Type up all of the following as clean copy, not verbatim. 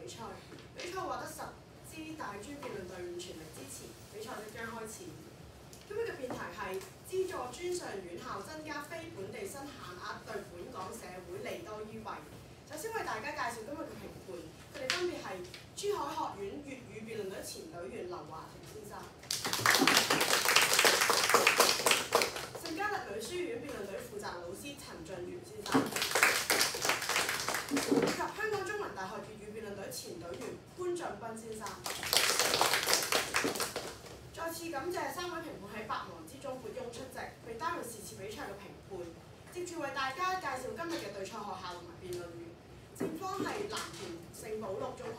比賽，比賽獲得10支大專辯論隊伍全力支持，比賽即將開始。今日嘅辯題係資助專上院校增加非本地生限額對本港社會利多於弊。首先為大家介紹今日嘅評判，佢哋分別係珠海學院粵語辯論隊前隊員劉華庭先生，聖嘉勒女書院辯論隊負責老師陳俊元先生，以及香港中文大學粵語辯論隊前隊員潘俊斌先生。再次感謝3位評判喺百忙之中撥冗出席，並擔任是次比賽嘅評判。接住為大家介紹今日嘅對賽學校同埋辯論員。正方係藍田聖保祿中學，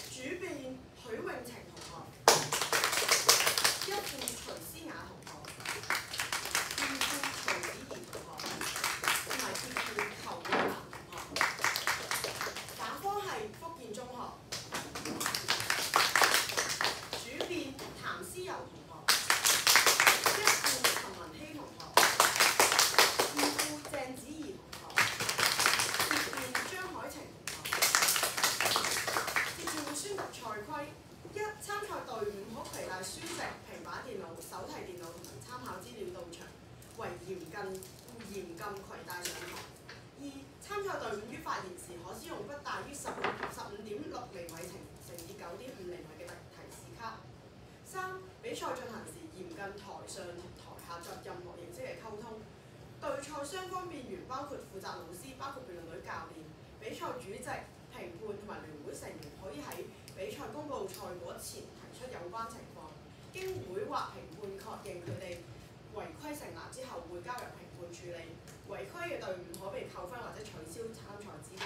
主辯許永晴同學，一副徐思雅同學，二副徐子怡同學，同埋結副侯愛蘭同學。反方係福建中學，主辯譚思柔同學，一副陳文希同學，二副鄭子怡同學。宣讀賽規：一、參賽隊伍可攜帶書籍、平板電腦、手提電腦同埋參考資料到場，為嚴禁攜帶上堂。二、參賽隊伍於發言時可使用不大於15.6厘米乘以9.5厘米嘅提示卡。三、比賽進行時嚴禁台上台下作任何形式嘅溝通。對賽雙方辯員包括負責老師，包括辯論隊教練、比賽主席、評判同埋聯會成員可以喺比賽公佈賽果前提出有關情況，經會或評判確認佢哋違規成立之後，會交由評判處理。違規嘅隊伍可被扣分或者取消參賽資格。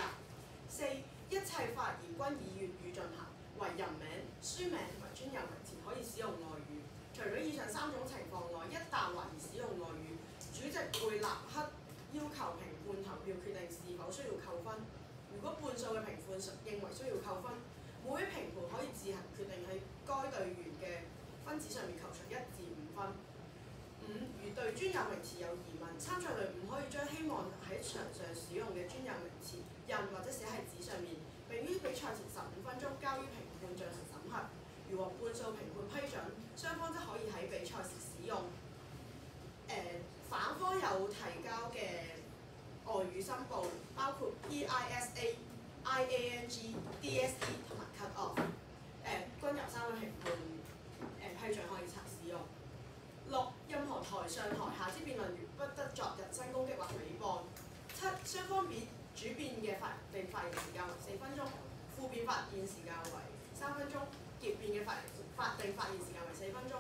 四、一切發言均以粵語進行，為人名、書名同埋專有名詞可以使用外語。除咗以上3種情況外，一旦懷疑使用外語，主席會立刻要求評判投票決定是否需要扣分。如果半數嘅評判認為需要扣分，每位評判可以自行決定喺該隊員嘅分子上面扣除1至5分。五、如對專有名詞有疑問，參賽隊伍可以將希望喺場上使用嘅專有名詞印或者寫喺紙上面，並於比賽前15分鐘交於評判進行審核。如獲半數評判批准，雙方則可以喺比賽時使用。反方有提交嘅外語申報，包括 EISA、IANG、DSE 同埋 Cut Off， 均由3位評判批准可以使用。六、任何台上台下之辯論員不得作人身攻擊或誹謗。七、雙方比主辯嘅法定發言時間為4分鐘，副辯發言時間為3分鐘，結辯嘅法定發言時間為4分鐘。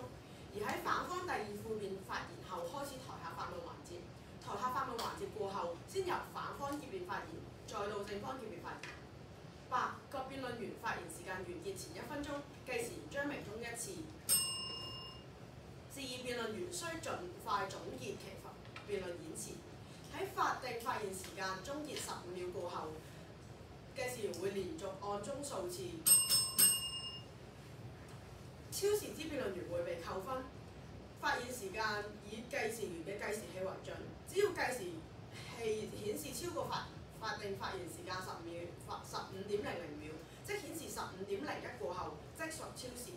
而喺反方第2副辯發言後，開始台下發問環節。台下發問環節過後，先由反方結辯發言，再到正方結辯發言。八、各辯論員發言時間完結前1分鐘，計時將鳴鐘1次。示意辯論員須盡快總結其辯論演辭。喺法定發言時間終結15秒過後，計時員會連續按鐘數次。超時之辯論員會被扣分。發言時間以計時員嘅計時器為準，只要計時器顯示超過法定發言時間15.00秒，即顯示15.01過後，即屬超時。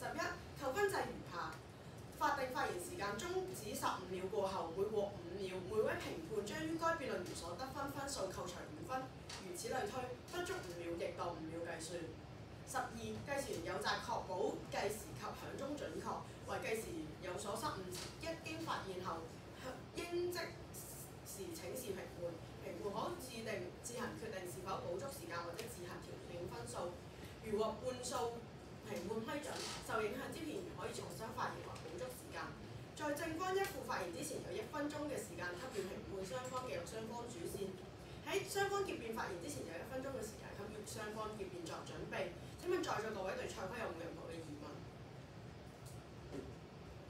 11、扣分制如下：法定發言時間終止15秒過後，每獲5秒，每位評判將於該辯論員所得分數扣除5分，如此類推，不足5秒亦當5秒計算。12、計時員有責確保計時及響鐘準確，為計時員有所失誤時，一經發現後，應即時請示評判，評判可自行決定是否補足時間或者自行調整分數。如獲半數評判批准，受影響之辯員可以重新發言或補足時間。在正方一副發言之前，有1分鐘嘅時間給予評判雙方記錄雙方主線。喺雙方結辯發言之前，有1分鐘嘅時間給予雙方結辯作準備。請問在座各位對賽規有冇任何嘅疑問？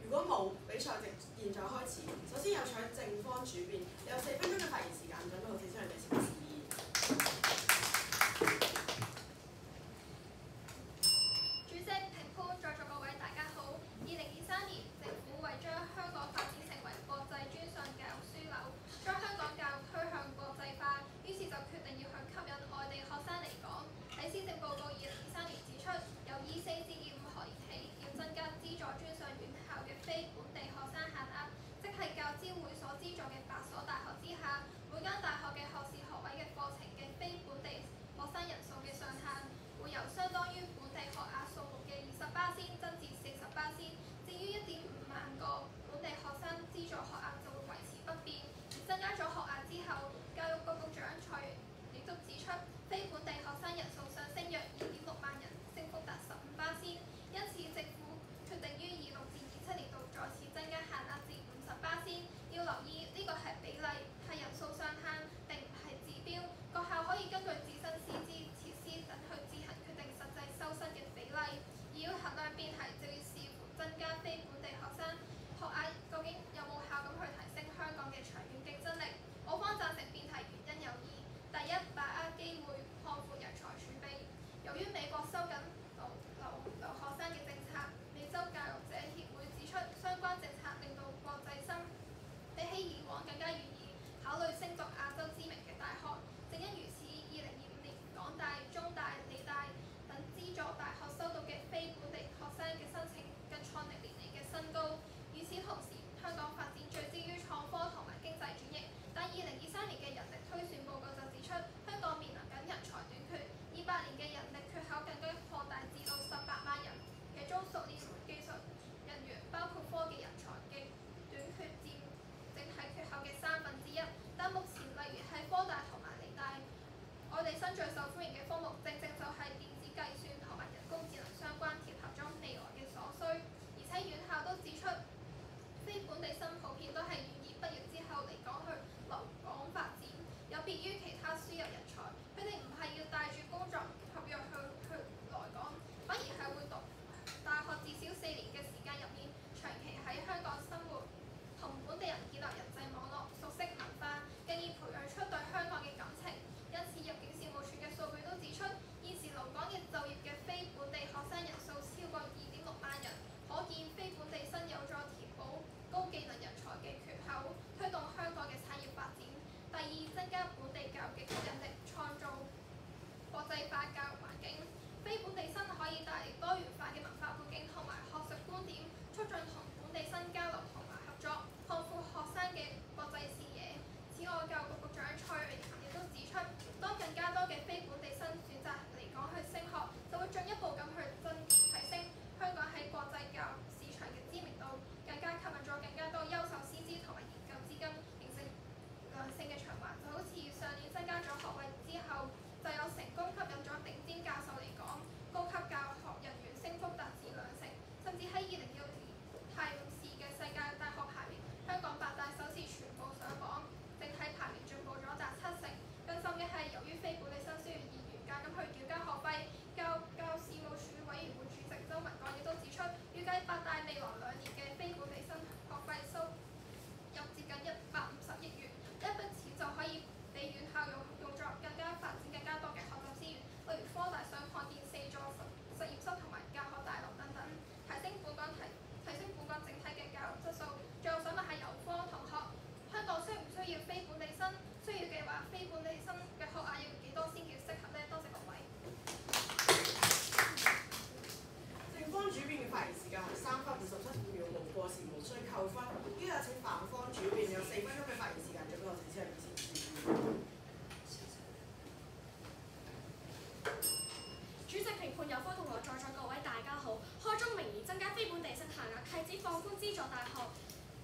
如果冇，比賽即現在開始。首先有請正方主辯，有4分鐘嘅發言時間，準備好請出嚟請示意。主席、評判、在座各位大家好。2023年，政府為將香港發展成為國際專上教育樞紐，將香港教育推向國際化，於是就決定要向吸引受歡迎嘅科目，正正就係電子計算同埋人工智能相關貼合咗未來嘅所需，而且院校都指出，非本地生普遍都係願意畢業之後嚟港去留港發展，有別於其他輸入人才，佢哋唔係要帶住工作合約去來港，反而係會讀大學至少4年嘅時間入面，長期喺香港生活，同本地人建立人際網絡，熟悉文化，繼而培養出對香港嘅感情。因此，入境事務處嘅數據都指出，現時留港嘅就業嘅非本地學生人數超過2.6萬人，可見非本地生有助填補高技能人才嘅缺口，推動香港嘅產業發展。第二，增加本地教育嘅吸引力，創造國際化教育環境。非本地生可以帶嚟多元化嘅文化背景同埋學術觀點，促進同本地生交流同埋合作，擴闊學生嘅國際視野。此外，教育局局長蔡若蓮亦都指出，當更加多嘅非本地生選擇嚟港去升學，就會進一步咁去提升香港喺國際教育市場嘅知名度，更加吸引咗更加多優秀師資同埋研究資金，形成良性嘅循環。就好似上年增加咗學位之後，就有成功吸引咗頂尖教授嚟港，高級教學人員升幅達至20%，甚至喺2016年泰晤士嘅世界大學排名，香港8大首次全部上榜，整體排名進步咗達70%。更甚嘅係，由於非本地生需要以原價咁去繳交學費，教事務處委員會主席周文港亦都指出，預計8大未來2年嘅非本地生學費收入接近150億元，呢一筆錢就可以俾院校用作更加發展更加多嘅學習資源，例如科大想擴建4座實驗室同埋教學大樓等等，提升本港整體嘅教育質素。最後想問下郵科同學，香港需唔需要非本地生？需要嘅話，非本地生嘅學額要幾多先叫適合呢？多謝各位。正方主辯嘅發言時間係3分57秒，無過時無需扣分。依家請反方主辯有4分鐘嘅發言時間，準備我哋先係議事。主席、評判、郵科同學在座各位大家好。開宗明義增加非本地生限額係指放寬資助大學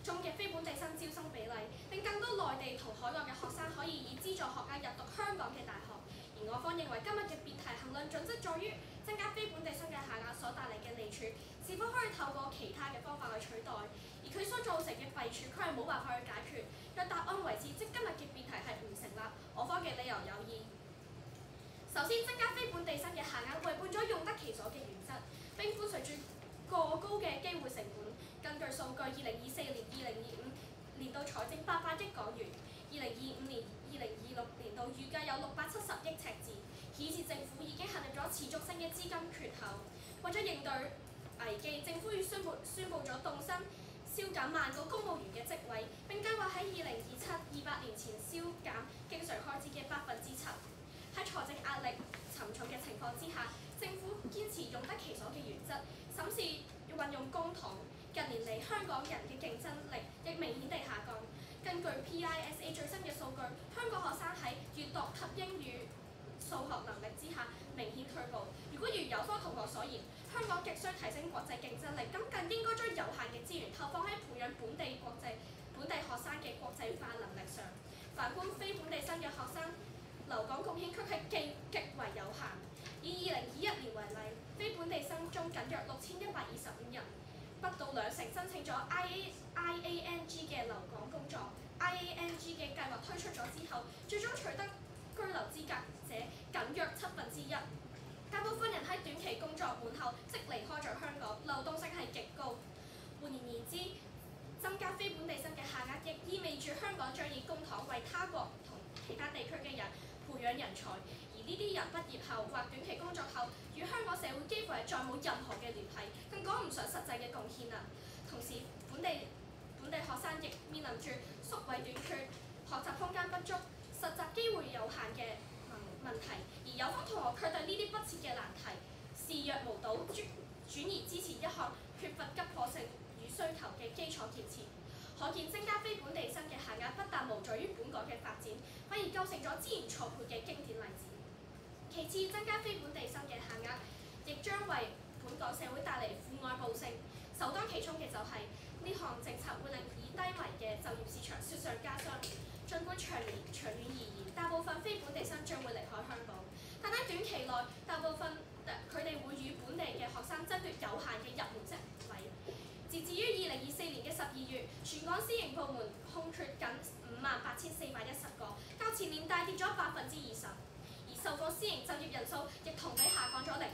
中嘅非本地生招生比例，令更多內地同海外嘅學生可以以資助學額入讀香港嘅大學。而我方認為今日嘅辯題衡量準則在於增加非本地生嘅限額所帶嚟嘅利處，是否可以透過其他嘅方法去取代，而佢所造成嘅弊處，佢係冇辦法去解決。若答案為止，即今日嘅辯題係唔成立。我方嘅理由有二。首先，增加非本地生嘅限額違背咗用得其所嘅原則，並伴隨住過高嘅機會成本。根據數據，2024年、2025年度財政800億港元，2025年、2026年度預計有670億赤字，顯示政府已經陷入咗持續性嘅資金缺口。為咗應對危機，政府已宣布咗凍薪削減萬個公務員嘅職位，並計劃喺2027-28年前削減經常開支嘅7%。喺財政壓力沉重嘅情況之下，政府堅持用得其所嘅原則，審視要運用公帑。近年嚟，香港人嘅競爭力亦明顯地下降。根據 PISA 最新嘅數據，香港學生喺閱讀及英語、數學能力之下明顯退步。如果如郵科同學所言，香港極需提升國際競爭力，咁更應該將有限嘅資源投放喺培養本地學生嘅國際化能力上。反觀非本地生嘅學生，留港貢獻卻係極為有限。以2021年為例，非本地生中僅約6125人，不到20%申請咗 IANG 嘅留港工作。IANG 嘅計劃推出咗之後，最終取得居留資格者僅約1/7。大部分人喺短期工作滿後即離開咗香港，流動性係極高。換言之，增加非本地生嘅限額，亦意味住香港將以公帑為他國同其他地區嘅人培養人才，而呢啲人畢業後或短期工作後，與香港社會幾乎係再冇任何嘅聯繫，更講唔上實際嘅貢獻啦。同時，本地學生亦面臨住宿位短缺、學習空間不足、實習機會有限嘅問題，而有方同學卻對呢啲不切嘅難題視若無睹，轉而支持一項缺乏急迫性與需求嘅基礎建設。可見增加非本地生嘅限額不但無助於本港嘅發展，反而構成咗資源錯配嘅經典例子。其次，增加非本地生嘅限額，亦將為本港社會帶嚟負外部性。首當其衝嘅就係呢項政策會令以低迷嘅就業市場雪上加霜。儘管長遠而言，大部分非本地生將會離開香港，但全港私營部門空缺僅58,410個，較前年大跌咗20%，而受訪私營就業人數亦同比下降咗0.3%，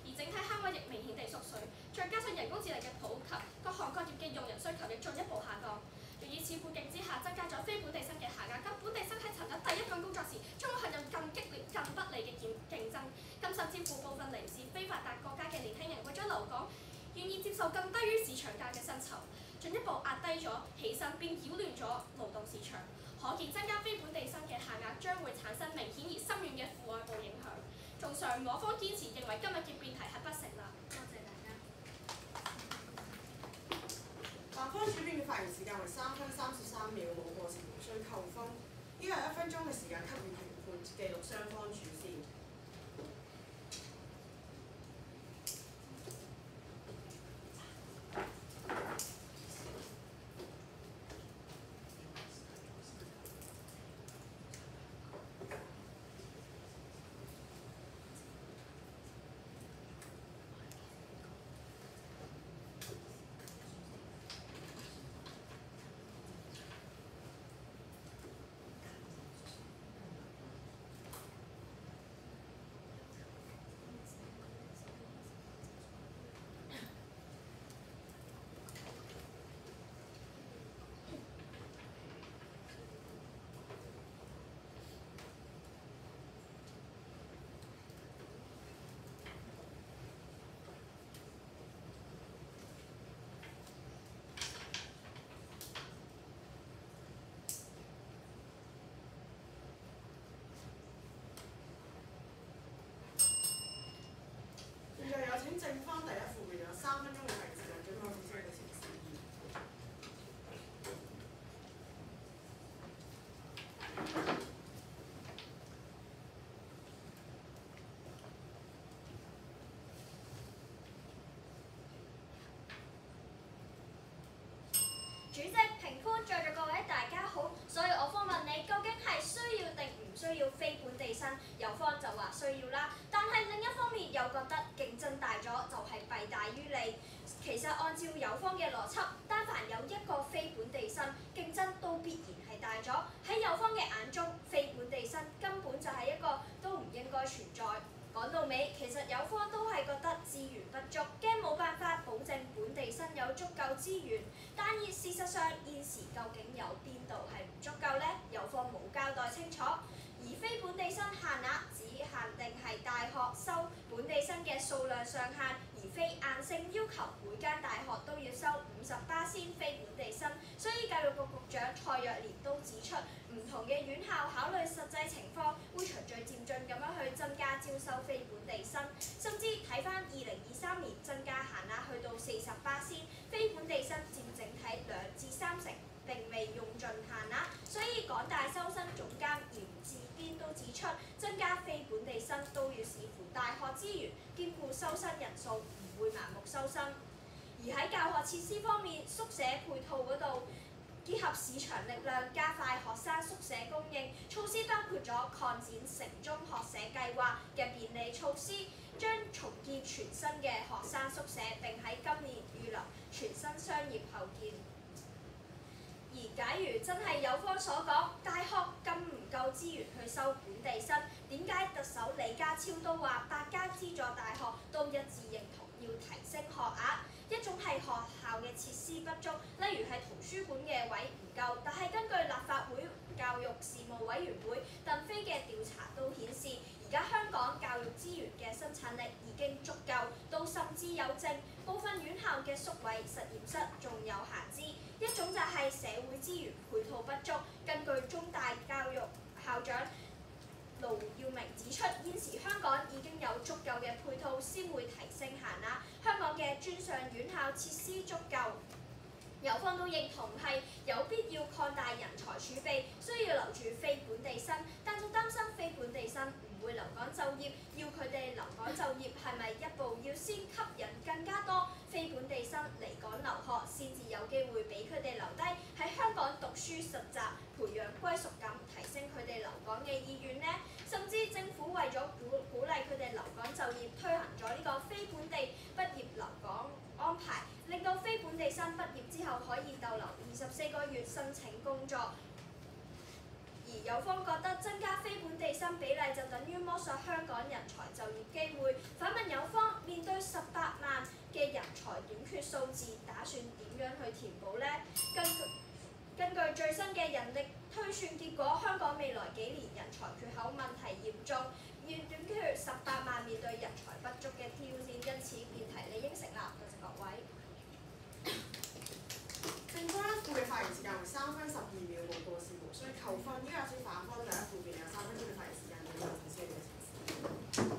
而整體坑位亦明顯地縮水。再加上人工智能嘅普及，各行各業嘅用人需求亦進一步下降。若以此背景之下，增加咗非本地生嘅下架，咁本地生喺尋找第一份工作時，將會陷入更激烈、更不利嘅競爭。咁甚至乎部分嚟自非發達國家嘅年輕人為咗留港，願意接受更低於市場價嘅薪酬，進一步壓低咗起薪，並擾亂咗勞動市場。可見增加非本地生嘅下壓將會產生明顯而深遠嘅負外部影響。綜上，我方堅持認為今日嘅辯題係不成立。多謝大家。立方主辯嘅發言時間為3分33秒，冇過程無需扣分。依家1分鐘嘅時間給予評判記錄雙方主線。有請正方第一副辯有3分鐘嘅發言時間，準備開始先嘅前事宜。主席、評判、在座各位大家好，所以我方問你究竟係需要定唔需要非本地生？有方就話需要啦，但係另一方面又覺得競爭大咗就係弊大於利。其實按照有方嘅邏輯，但凡有一個非本地生，競爭都必然係大咗。喺有方嘅眼中，非本地生根本就係一個都唔應該存在。講到尾，其實有方都係覺得資源不足，驚冇辦法保證本地生有足夠資源。但而事實上，現時究竟有邊度係唔足夠呢？有方冇交代清楚。而非本地生限額只限定係大學收本地生嘅數量上限，而非硬性要求每間大學都要收50%非本地生。所以教育局局長蔡若蓮都指出，唔同嘅院校考慮實際情況，會循序漸進咁樣去增加招收非本地生，甚至睇返2023年增加限額去到40%，非本地生佔整體2至3成，並未用盡限額。所以港大收生總監嚴志邊都指出，增加非本地生都要視乎大學資源，兼顧收生人數，唔會盲目收生。而喺教學設施方面，宿舍配套嗰度，結合市場力量，加快學生宿舍供應，措施包括咗擴展城中學社計劃嘅便利措施，將重建全新嘅學生宿舍，並喺今年預留全新商業後建。而假如真係有方所講，大學咁唔夠資源去收本地生，點解特首李家超都話8間資助大學都一致認同要提升學額？一種係學校嘅設施不足，例如係圖書館嘅位唔夠，但係根據立法會教育事務委員會鄧飛嘅調查都顯示，而家香港教育資源嘅生產力已經足夠，到甚至有剩。部分院校嘅宿位、實驗室仲有閒置。一種就係社會資源配套不足。根據中大教育校長盧耀明指出，現時香港已經有足夠嘅配套，先會提升限額。香港嘅專上院校設施足夠。有方都認同係有必要擴大人才儲備，需要留住非本地生，但就擔心非本地生唔會留港就業，要佢哋留港就業係咪一步要先吸引更加多非本地生嚟港留學，先至有機會俾佢哋留低喺香港讀書實習，培養歸屬感，提升佢哋留港嘅意願呢？甚至政府為咗鼓勵佢哋留港就業，推行咗呢個非本地畢業留港安排，令到非本地生畢業之後可以逗留24 4個月申請工作。而有方覺得增加非本地生比例就等於剝削香港人才就業機會。反問有方，面對18萬嘅人才短缺數字，打算點樣去填補呢？根據最新嘅人力推算結果，香港未來幾年人才缺口問題嚴重，要短缺18萬，面對人才不足嘅挑戰，因此辯題理應成立。多謝各位。正方一副嘅發言時間為3分12秒，無過是無需扣分。呢個有反方第一副辯有3分鐘嘅發言時間，有冇提出嘅陳詞？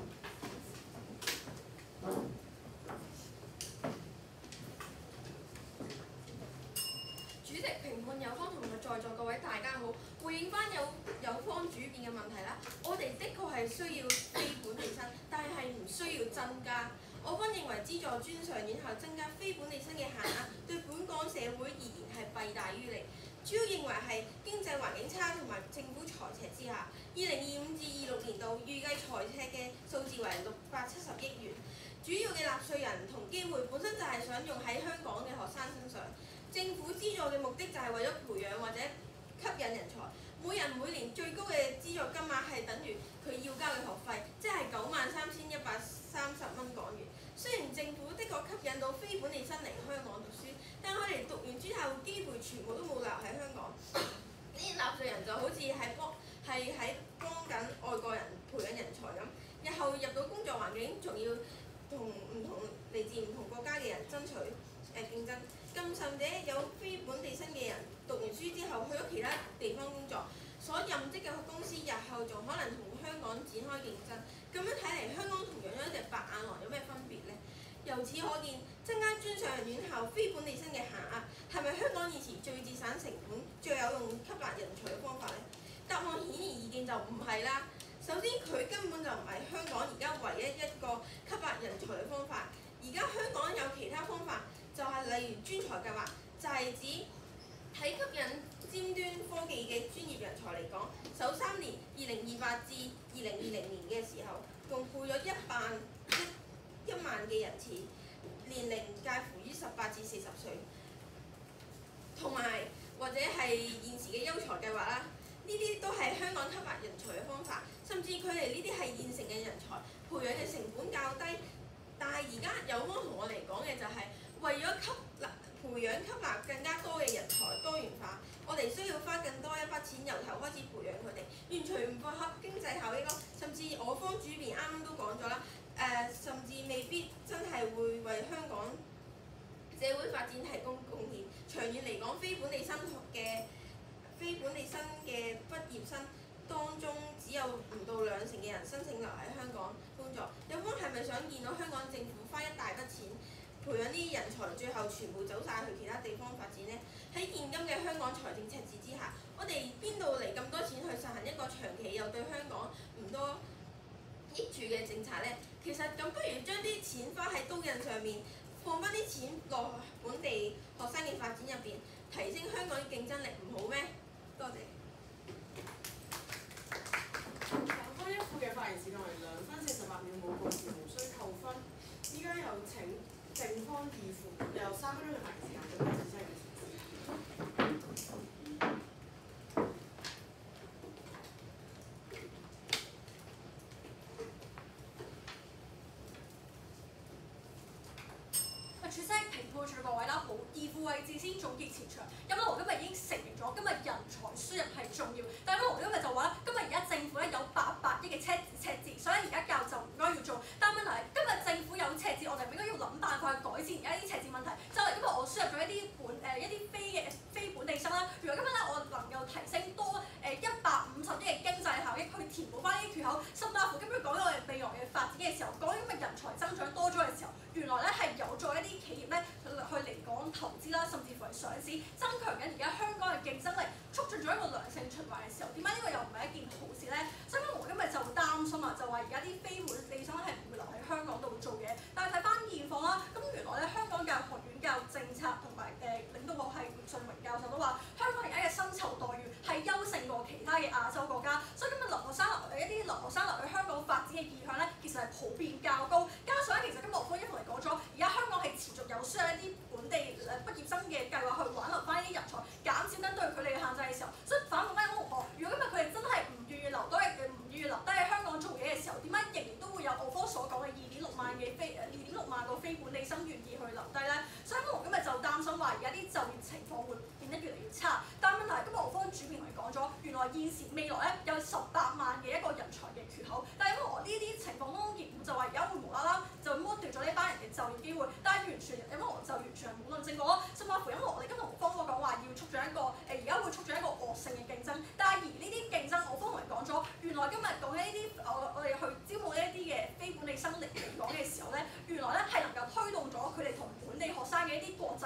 主席、評判有方同埋在座各位大家好，回應翻有方主辯嘅問題啦。我哋的確係需要非本地生，但係唔需要增加。我方認為資助專上院校增加非本地生嘅限額，對本港社會而言係弊大於利。主要認為係經濟環境差同埋政府財赤之下，2025至26年度預計財赤嘅數字為670億元。主要嘅納稅人同機會本身就係想用喺香港嘅學生身上。政府資助嘅目的就係為咗培養或者吸引人才。每人每年最高嘅資助金額係等於佢要交嘅學費，即係93,130蚊港元。雖然政府的確吸引到非本地生嚟香港讀書，但佢哋讀完之後機會全部都冇留喺香港。呢啲納稅人就好似喺幫緊外國人培養人才咁，日後入到工作環境仲要同嚟自唔同國家嘅人爭取競爭。更甚者有非本地生嘅人讀完書之後去咗其他地方工作，所任職嘅公司日後仲可能同香港展開競爭。咁樣睇嚟，香港同養咗一隻白眼狼有咩分別呢？由此可見，增加專上院校非本地生嘅限額係咪香港以前最節省成本、最有用吸納人才嘅方法呢？答案顯而易見就唔係啦。首先，佢根本就唔係香港而家唯一一個吸納人才嘅方法。而家香港有其他方法，就係例如專才計劃，就係指喺吸引尖端科技嘅專業人才嚟講，首3年2028至2020年嘅時候，共配咗1萬嘅人次，年齡介乎於18至40歲，同埋或者係現時嘅優才計劃啦。呢啲都係香港吸納人才嘅方法，甚至佢哋呢啲係現成嘅人才，培養嘅成本較低。但係而家有方同我哋講嘅就係為咗培養吸納更加多嘅人才多元化，我哋需要花更多一筆錢由頭開始培養佢哋，完全唔符合經濟效益咯。甚至我方主編啱啱都講咗啦，甚至未必真係會為香港社會發展提供貢獻。長遠嚟講，非本地生嘅畢業生當中，只有唔到2成嘅人申請留喺香港工作。有方係咪想見到香港政府花一大筆錢培養呢啲人才，最後全部走晒去其他地方發展呢？喺現今嘅香港財政赤字之下，我哋邊度嚟咁多錢去實行一個長期又對香港唔多益處嘅政策呢？其實咁不如將啲錢花喺刀刃上面，放翻啲錢落本地學生嘅發展入邊，提升香港嘅競爭力，唔好咩？多謝。反方一副嘅發言時間為2分48秒，冇過時，無需扣分。依家有請正方二副有3分鐘嘅發言時間，準備展示嘅陳詞。主席、評判處各位啦，好，二副位置先總結前場。咁我今日已經承認咗，今日人才輸入係重要。但係我今日就話啦，今日而家政府咧有800億嘅赤字，所以而家教育就唔該要做。但問題係今日政府有赤字，我哋應該要諗辦法去改善而家啲赤字問題。就係今日我輸入咗一啲非本地生啦。如果今日咧我能夠提升多150億嘅經濟效益去填補翻呢啲缺口，甚至乎今日講到我哋未來嘅發展嘅時候，講緊今日人才增長多咗嘅時候，原來咧係有助一啲企業咧去嚟港投資啦，甚至乎係上市，增強緊而家香港嘅競爭力，促進咗一個良性循環嘅時候，點解呢個又唔係一件好事咧？所以我今日就擔心啊，就話而家啲非本地生係唔會留喺香港度做嘢。但係睇翻現況啦，咁原來咧香港教育學院教育政策同埋領導學系順榮教授都話，香港而家嘅薪酬待遇係優勝過其他嘅亞洲國家，所以今日一啲留學生留去香港發展嘅意向咧，其實係普遍較高。加上咧，其實今日我方一同嚟講咗，而家香港係持續有需要一啲本地畢業生嘅計劃去挽留翻呢啲人才，減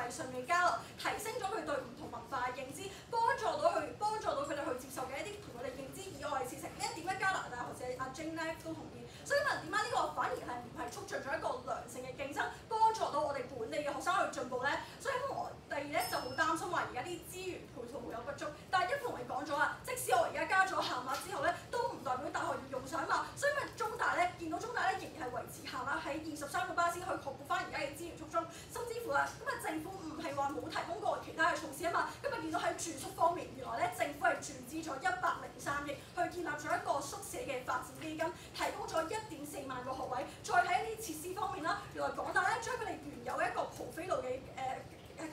際上面嘅交流，提升咗佢對唔同文化嘅認知，幫助到佢哋去接受嘅一啲同佢哋認知以外嘅事情。呢一點咧，加拿大學者阿 Jane Lev 都同意。所以問點解呢個反而係唔係促進咗一個良性嘅競爭，幫助到我哋本地嘅學生去進步咧？所以我第二咧就好擔心話而家啲資源配套會有不足。但係一同你講咗啦，即使我而家加咗限額之後咧，都唔代表大學要用上嘛。所以咪中大咧，見到中大咧仍然係維持限額喺23個巴仙去確保翻而家嘅資源充足，甚至乎啊，咁啊政府唔係話冇提供過其他嘅措施啊嘛。今日見到喺住宿方面，原來咧政府係注資咗103億去建立咗一個宿舍嘅發展基金，提供咗1.4萬個學位。再睇一啲設施方面啦，原來港大咧將佢哋原有一個蒲飛路嘅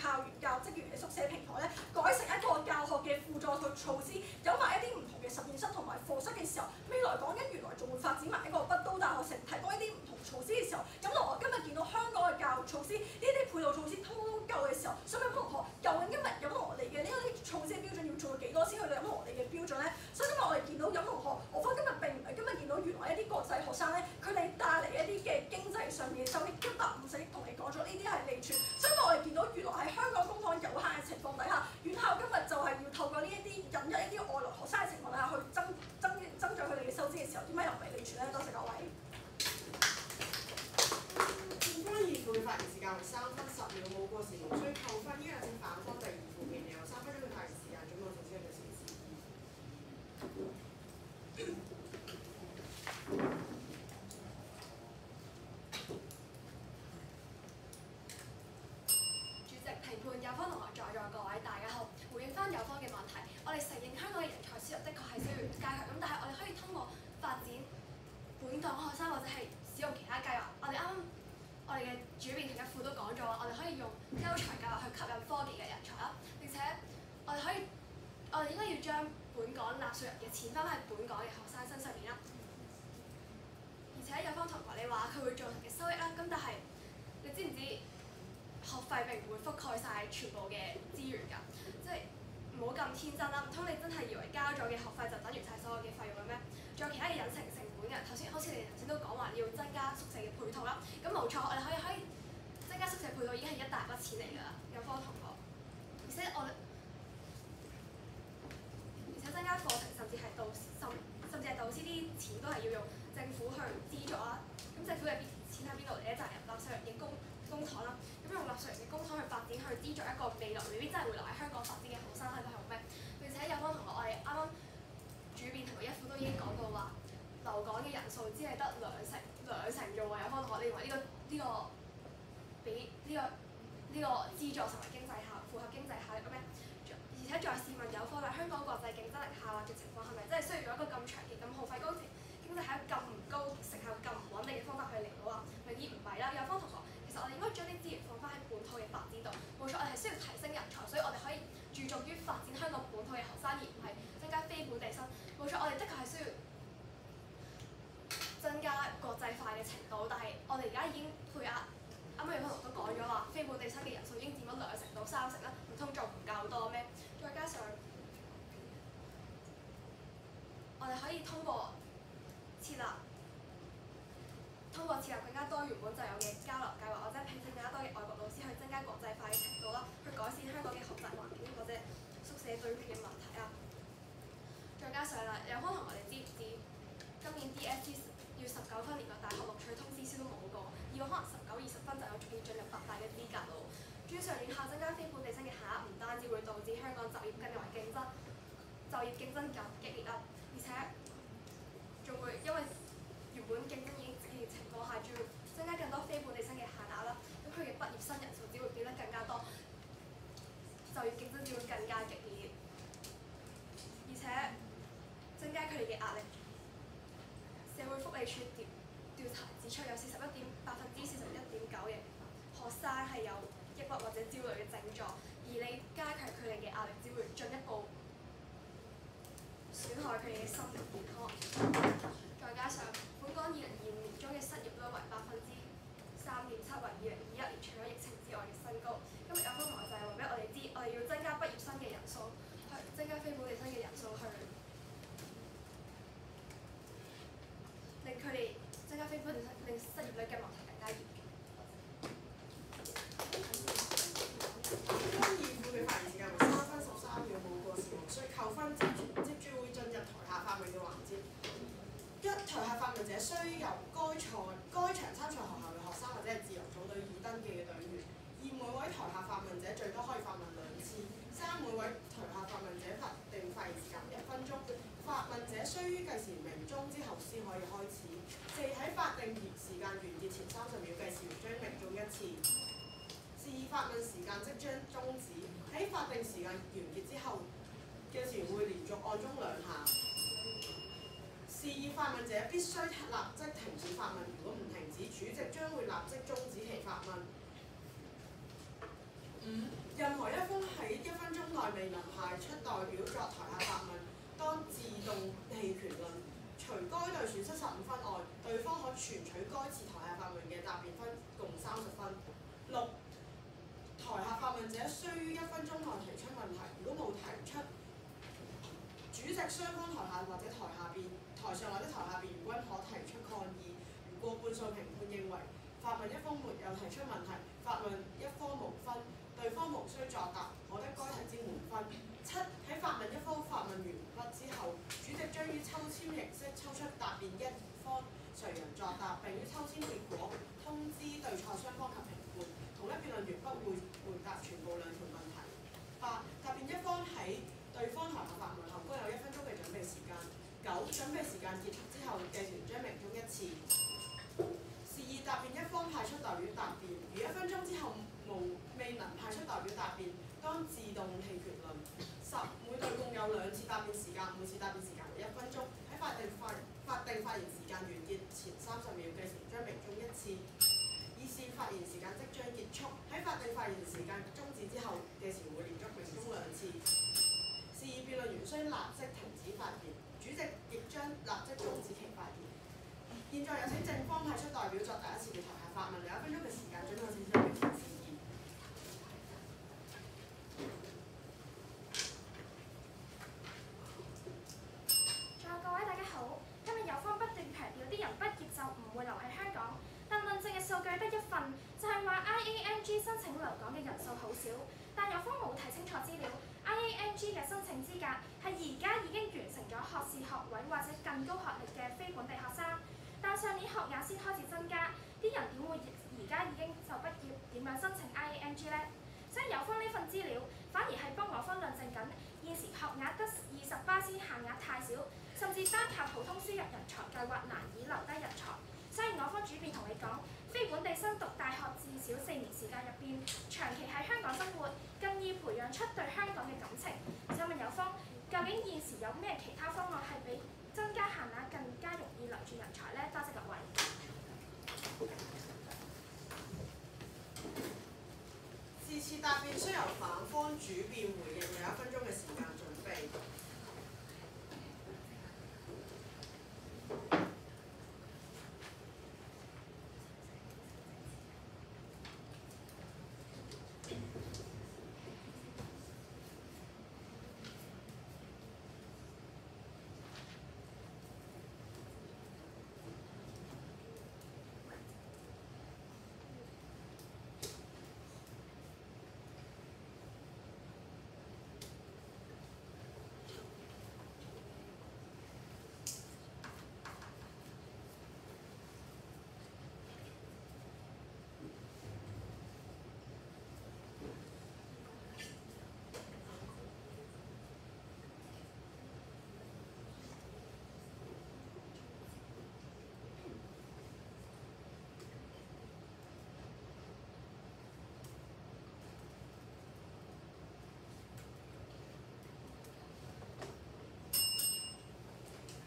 校園教職員嘅宿舍平台咧，改成一個教學嘅輔助措施，有埋一啲唔同嘅實驗室同埋課室嘅時候，未來講緊原來仲會發展埋一個北都大學城，提供一啲唔同措施嘅時候，咁我今日見到香港嘅教育措施，呢啲配套措施通通都夠嘅時候，想問同學，究竟今日飲同學嚟嘅呢啲措施嘅標準要做到幾多先去到飲同學嚟嘅標準咧？所以今日我哋見到飲同學，我覺得今日並唔係今日見到原來一啲國際學生咧，佢哋帶嚟一啲嘅經濟上面嘅收益150億，同你講咗呢啲係利處，所以我哋見到原來喺香港公帑有限嘅情況底下，院校今日就係要透過呢一啲引入一啲外來學生嘅情況底下去增長佢哋嘅收支嘅時候，點解又唔係利處咧？多謝各位。關二副嘅發言時間為3分10秒，冇過時無需扣分。依家請反方第二副辯有3分鐘嘅發言時間，總共淨需1個小時。主席、評判、有方同學在座各位大家好，回應翻有方嘅問題，我哋承認香港嘅人才輸入的確係需要加強，咁但係我哋可以通過發展本港學生或者係使用其他計劃，我哋嘅主辯團一副都講咗話，我哋可以用優才計劃去吸引科技嘅人才啦，並且我哋應該要將本港納稅人嘅錢翻喺本港嘅學生身上面啦。而且有方同學你話佢會造成嘅收益啦，咁但係你知唔知學費並唔會覆蓋晒全部嘅資源㗎？即係唔好咁天真啦，唔通你真係以為交咗嘅學費就等於晒所有嘅費用嘅咩？仲有其他嘅隱情成本嘅，好似你哋頭先都講話要增加宿舍嘅配套啦，咁冇錯，我哋可以增加宿舍配套已經係一大筆錢嚟㗎啦，有方同學，而且增加課程甚至係導師啲錢都係要用政府去資助啦，咁政府嘅錢喺邊度嚟咧？就係由納稅人嘅公帑啦，咁用納稅人嘅公帑去發展去資助一個未來未必真係會留喺香港發展嘅學生係用咩？並且有方同學我哋啱啱主辯同埋一副都已經講到話，留港嘅人數只係得兩成啫喎，有方同學，你認為呢個資助成為符合經濟效益嘅咩？而且再試問有方啦，香港國際競爭力下滑嘅情況係咪真係需要用一個咁長期、咁耗費工程、經濟效益咁唔高、成效咁唔穩定嘅方法去嚟到啊？明顯唔係啦，有方同學，其實我哋應該將啲資源放翻喺本土嘅發展度。冇錯，我哋係需要提升人才，所以我哋可以注重於發展香港本土嘅學生，而唔係增加非本地生。冇錯，我哋的確係需要增加國際化嘅程度，但係我哋而家已經配額。啱啱有方同學都講咗話，非本地生嘅人數已經佔咗2成到3成啦，唔通仲唔夠多咩？再加上我哋可以通過設立更加多原本就有嘅交流計劃，或者聘請更加多嘅外國老師去增加國際化嘅程度啦，去改善香港嘅學習環境或者宿舍對缺嘅問題啊。再加上啦，有方同學你知唔知今年 DSE 要19分，連個大學錄取通知書都冇過，以往可能19、20分就有仲要進入8大嘅資格咯。專上院校增加非本地生嘅限額，唔單止會導致香港就業更為就業競爭更激烈啦，而且仲會因為原本競爭已經激烈嘅情況下，仲要增加更多非本地生嘅限額啦，咁佢嘅畢業生人數只會變得更加多，就業競爭只會更加激烈，而且增加佢哋嘅壓力。社會福利署調查指出，有41.9%嘅學生係有抑鬱或者焦慮嘅症狀，而你加強佢哋嘅壓力，只會進一步損害佢哋嘅心理健康。再加上本港2022年中嘅失業率為3.7%，為2021年除咗疫情之外嘅新高。今日有方同學就係話俾我哋知，我哋要增加畢業生嘅人數，增加非本地生嘅人數去令佢哋增加非本地生，令失業率嘅問題更加嚴重。須由該場參賽學校嘅學生或者係自由組隊已登記嘅隊員。2. 每位台下發問者最多可以發問2次。3. 每位台下發問者法定發言時間1分鐘。發問者須於計時鳴鐘之後先可以開始。4. 喺法定時間完結前30秒計時將鳴鐘1次。示意發問時間即將終止。喺法定時間完結之後，計時會連續按鐘2下。示意發問者必須立即停止發問，如果唔停止，主席將會立即終止其發問。5. 任何一方喺1分鐘內未能派出代表作台下發問，當自動棄權論。除該隊損失15分外，對方可全取該次台下發問嘅答辯分共30分。6. 台下發問者須於1分鐘內提出問題，如果冇提出，主席雙方台下或者台上或者台下辯員均可提出抗議。如過半數評判認為發問一方沒有提出問題，發問一方無分，對方無需作答，可得該題之滿分。7. 喺發問一方發問完畢之後，主席將於抽籤形式抽出答辯一方誰人作答，並於抽籤結果通知對賽雙方及評判。同一辯論員不會回答全部2條問題。8. 答辯一方喺對方台下發問後，均有1分鐘嘅準備時間。9. 準備時間結束之後，計時將鳴鐘1次。示意答辯一方派出代表答辯，如1分鐘之後未能派出代表答辯，當自動棄權論。10. 每隊共有2次答辯時間，每次答辯時間為1分鐘。喺法定發言時間完結前30秒，計時將鳴鐘1次。以示發言時間即將結束。喺法定發言時間終止之後，計時會連續鳴鐘2次。示意辯論員須立即停止發言，主席亦將立即終止其發言。現在有請正方派出代表作第一次嘅台下發問，2分鐘嘅時間準備好先將名詞示意。在座各位大家好，今日有方不斷強調啲人畢業就唔會留喺香港，但論證嘅數據得1份，就係話 IANG 申請留港嘅人數好少，但有方冇睇清楚資料。IANG 嘅申請資格係而家已經完成咗學士學位或者更高學歷嘅非本地學生，但上年學額先開始增加，啲人點會而家已經就畢業，點樣申請 IANG 呢？所以有方呢份資料反而係幫我方論證緊現時學額得20%限額太少，甚至單靠普通輸入人才計劃難以留低人才。所以我方主辯同你講，非本地生讀大學至少4年時間入邊，長期喺香港生活，更易培養出對香港嘅感情。想問有方，究竟現時有咩其他方案係比增加限額更加容易留住人才呢？多謝各位。是次答辯需由反方主辯回應，有1分鐘嘅時間準備。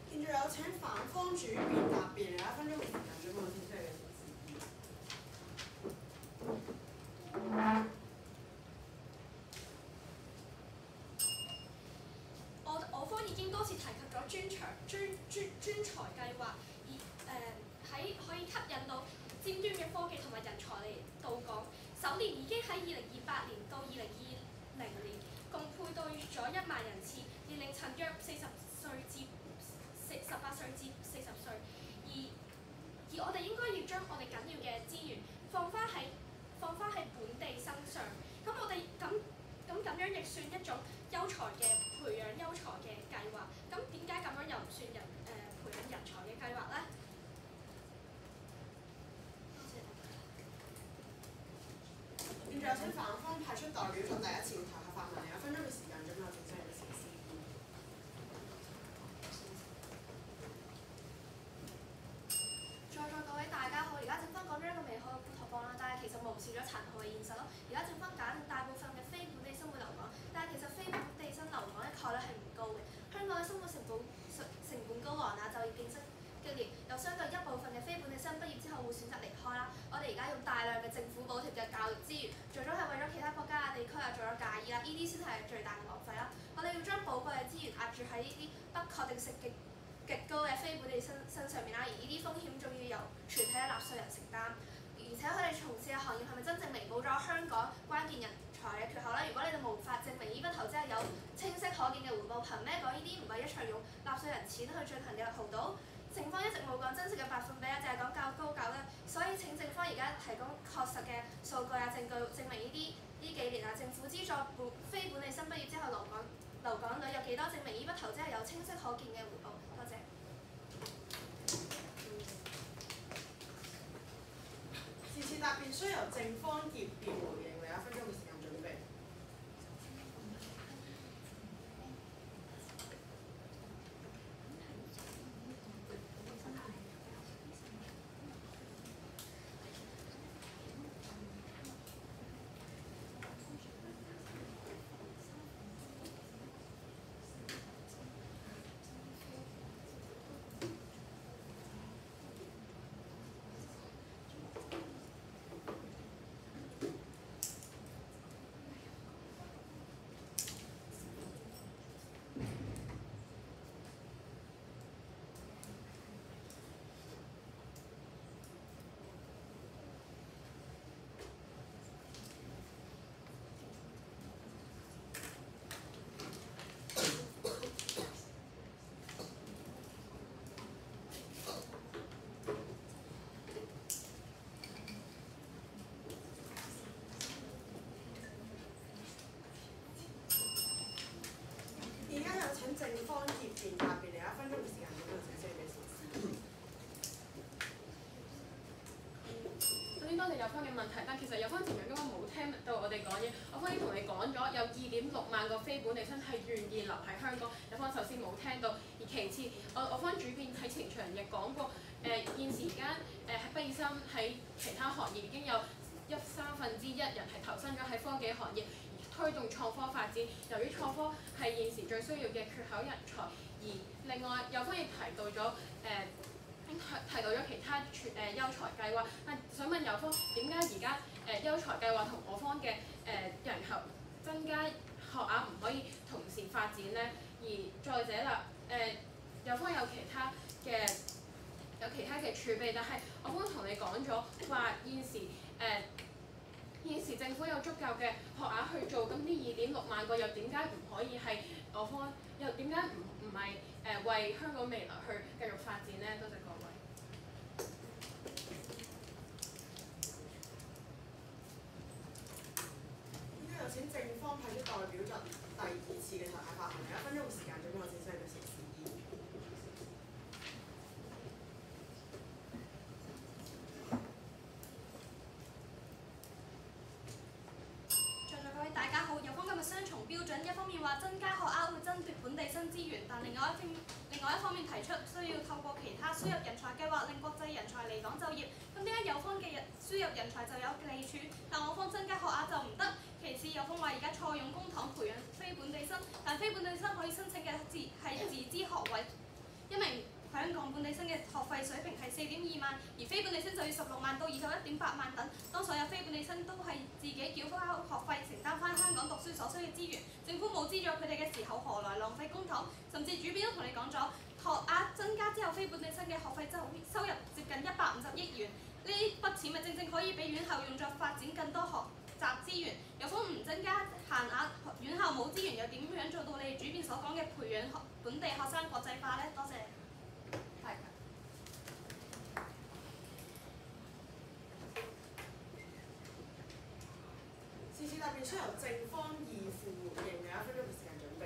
現在有請反方主辯答辯，有1分鐘嘅時間準備好先出嚟嘅示意。我方已經多次提及咗專才計劃，可以吸引到尖端嘅科技同埋人才嚟到港。首年已經喺2028年到2020年共配對咗1萬人次，年齡層約18歲至40歲，而我哋應該要將我哋緊要嘅資源放翻喺本地身上。咁我哋咁樣亦算一種培養優才嘅計劃。咁點解咁樣又唔算培養人才嘅計劃呢？出代表作第一次嘅台下發問，1分鐘嘅時間，準備正式嘅實施。在座各位大家好，而家正方講咗一個美好嘅烏托邦啦，但係其實無視咗殘酷嘅現實咯。而家正方假定大部分嘅非本地生會留港，但係其實非本地生留港嘅概率係唔高嘅。香港嘅生活成本高昂啊，就業競爭激烈，又相對一部分嘅非本地生畢業之後會選擇離開啦。我哋而家用大量嘅政府補貼嘅教育資源，做咗係為咗其他國家啊地區啊做咗嫁衣啦，呢啲先係最大嘅浪費啦。我哋要將寶貴嘅資源壓住喺呢啲不確定性極高嘅非本地生身上面啦，而呢啲風險仲要由全體嘅納稅人承擔，而且佢哋從事嘅行業係咪真正彌補咗香港關鍵人才嘅缺口咧？如果你哋無法證明呢筆投資係有清晰可見嘅回報，憑咩講呢啲唔係一場用納稅人錢去進行嘅豪賭？政府一直冇講真實嘅百分比啊，淨係講較高較低，所以請政府而家提供確實嘅數據啊證據，證明呢幾年啊政府資助非本地生畢業之後留港率有幾多，證明呢筆投資係有清晰可見嘅回報。多謝。次次答辯需由正方結辯回應，你1分鐘嘅時間準備。而家有請正方結辯答辯，你1分鐘嘅時間，準備正式嘅實施。首先多謝有方嘅問題，但其實有方前面根本冇聽到我哋講嘢。我方已經同你講咗，有2.6萬個非本地生係願意留喺香港。有方首先冇聽到，而其次，我方主辯喺前場亦講過，現時間畢業生喺其他行業已經有1/3人係投身咗喺科技行業，而推動創科發展。由於創科係現時最需要嘅缺口人才，而另外有方亦提到咗其他優才計劃，但想問有方點解而家優才計劃同我方嘅人口增加學額唔可以同時發展呢？而再者啦，有方有其他嘅儲備，但係我方同你講咗話現時政府有足夠嘅學額去做，咁呢2.6萬個又點解唔可以係我方？又點解唔係為香港未來去繼續發展呢？多謝各位。依家有請正方提出代表作第2次嘅台下發問，1分鐘嘅時間，準備正式嘅實施。大家好，有方今日雙重標準，一方面話增加學額會爭奪本地生資源，但另外一方面提出需要透過其他輸入人才計劃令國際人才離港就業。咁點解有方嘅輸入人才就有利處，但我方增加學額就唔得？其次，有方話而家錯用公帑培養非本地生，但非本地生可以申請嘅係自資學位，一名香港本地生嘅學費水平係4.2萬，而非本地生就要16萬到21.8萬等。當所有非本地生都係自己繳交學費，承擔翻香港讀書所需嘅資源，政府冇資助佢哋嘅時候，何來浪費公帑？甚至主編都同你講咗，學額增加之後，非本地生嘅學費收入接近150億元，呢筆錢咪正正可以俾院校用作發展更多學習資源。有方唔增加限額，院校冇資源，又點樣做到你哋主編所講嘅培養本地學生國際化呢？多謝。次次答辯需由正方義父回應，你1分鐘嘅時間準備。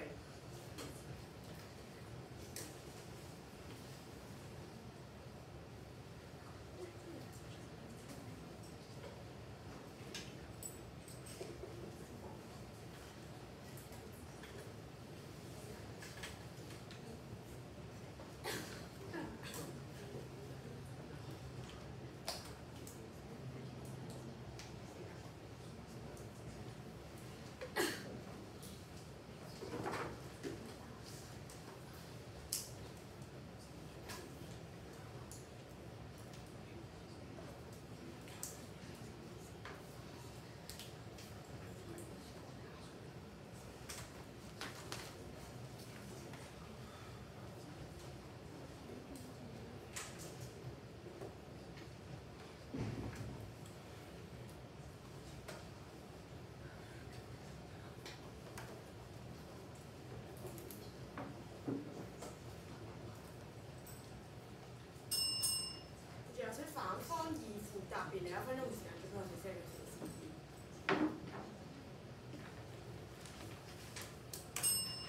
方二附答辯，你1分鐘嘅時間，準備我哋先嘅時間。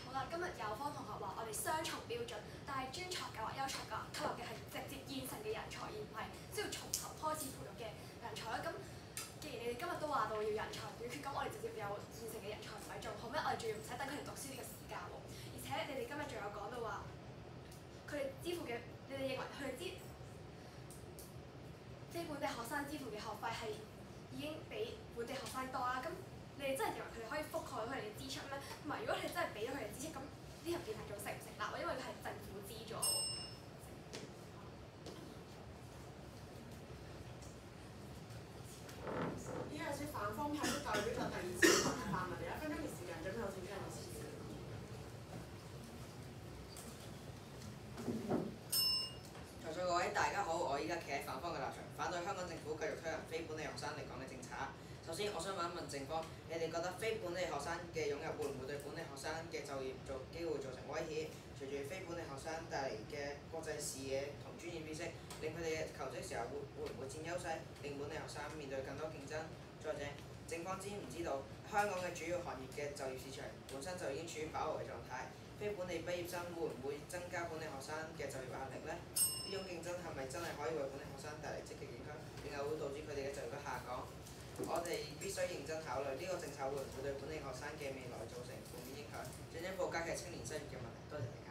好啦，今日有方同學話我哋雙重標準，但係專才計劃、優才計劃吸納嘅係直接現成嘅人才，而唔係需要從頭開始培育嘅人才啦。咁既然你哋今日都話到要人才短缺，咁我哋直接有現成嘅人才唔使做，後尾我哋仲要唔使等佢哋讀書呢個時間喎。而且你哋今日仲有講到話，佢哋支付嘅，你哋認為佢哋非本地學生支付嘅學費係已經比本地學生多啦。咁你哋真係認為佢哋可以覆蓋到佢哋嘅支出咩？同埋如果你真係俾咗佢哋支出，咁呢條件係仲成唔成立喎？因為佢係政府資助喎。依家有請反方派的代表作第2次發問，你1分鐘嘅時間，準備好請張老師。在座各位大家好，我依家企喺反方嘅立場，反對香港政府繼續推行非本地學生嚟港嘅政策。首先，我想問一問政方，你哋覺得非本地學生嘅湧入會唔會對本地學生嘅就業機會造成威脅？隨住非本地學生帶嚟嘅國際視野同專業知識，令佢哋嘅求職時候會唔會佔優勢，令本地學生面對更多競爭？再者，政方知唔知道香港嘅主要行業嘅就業市場本身就已經處於飽和嘅狀態？非本地畢業生會唔會增加本地學生嘅就業壓力呢？呢種競爭係咪真係可以為本地學生帶嚟積極影響，定係會導致佢哋嘅就業率下降？我哋必須認真考慮呢個政策會唔會對本地學生嘅未來造成負面影響，進一步加劇青年失業嘅問題。多謝大家。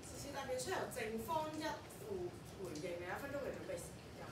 時事答辯需由正方1附回應，你1分鐘嘅準備時間。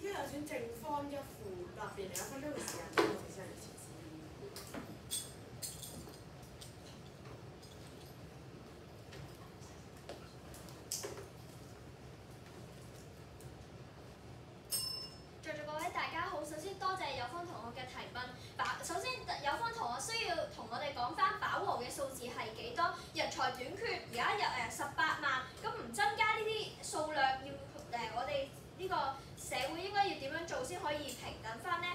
有請正方1附答辯，你1分鐘嘅時間，準備好請先人前線。在座各位大家好，首先多謝有方同學嘅提問。首先有方同學需要同我哋講翻飽和嘅數字係幾多？人才短缺而家有18萬，咁唔增加呢啲數量，要我哋呢個社會應該要點樣做先可以平等翻呢？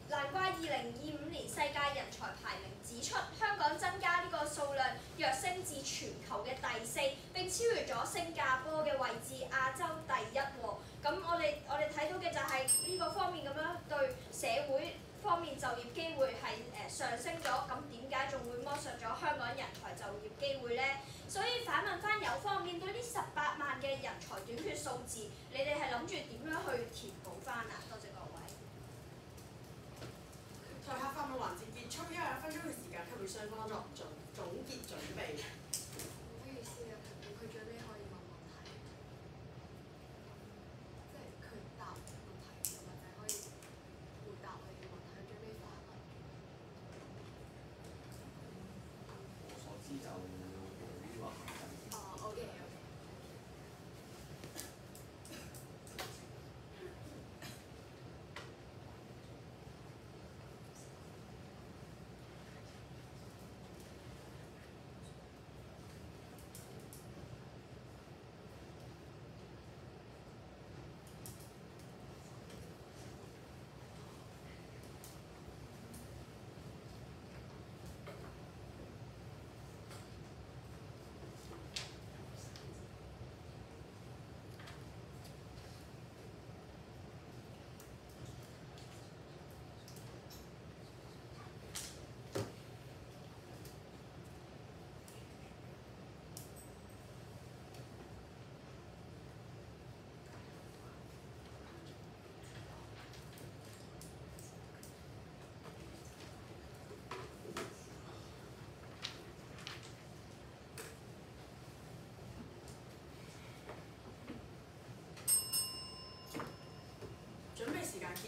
難怪2025年世界人才排名指出，香港增加呢個數量躍升至全球嘅第4，並超越咗新加坡嘅位置，亞洲第1喎。咁我哋睇到嘅就係呢個方面咁樣對社會方面就業機會係上升咗，咁點解仲會剝削咗香港人才就業機會呢？所以反問翻有方，面對呢18萬嘅人才短缺數字，你哋係諗住點樣去填補翻啊？多謝各位。台下發問環節結束，因為1分鐘嘅時間給予雙方作總結準備。唔好意思啊，佢最尾可以問問題，即係佢答問題，或者可以回答你嘅問題，最尾反問。我所知就冇呢個行緊。哦，OK。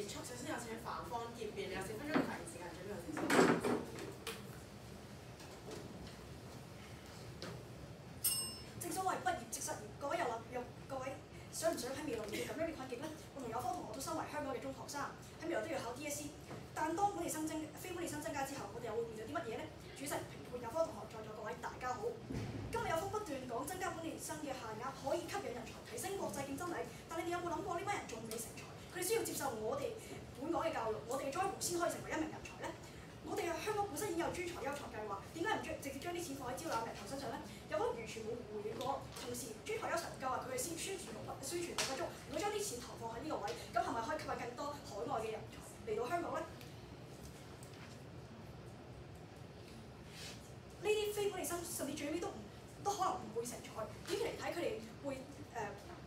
結束，首先有請反方結辯，你有4分鐘嘅發言時間，準備好先。正所謂畢業即失業，各位想唔想喺未來面對咁樣嘅困境呢？我同有科同學都身為香港嘅中學生，喺未來都要考 DSE， 但當非本地生增加之後，我哋又會面對啲乜嘢呢？主席、評判、有科同學在座各位大家好。今日有科不斷講增加本地生嘅限額可以吸引人才，提升國際競爭力，但你哋有冇諗過呢班人仲未成才？佢哋需要接受我哋本港嘅教育，我哋嘅栽培先可以成為一名人才呢？我哋香港本身已經有專才優才計劃，點解唔直接將啲錢放喺招攬人才身上呢？有科完全冇回應過。同時，專才優才計劃佢哋宣傳度不足，如果將啲錢投放喺呢個位，咁係咪可以吸引更多海外嘅人才嚟到香港呢？呢啲非本地生甚至最尾都可能唔會成才。短期嚟睇，佢哋會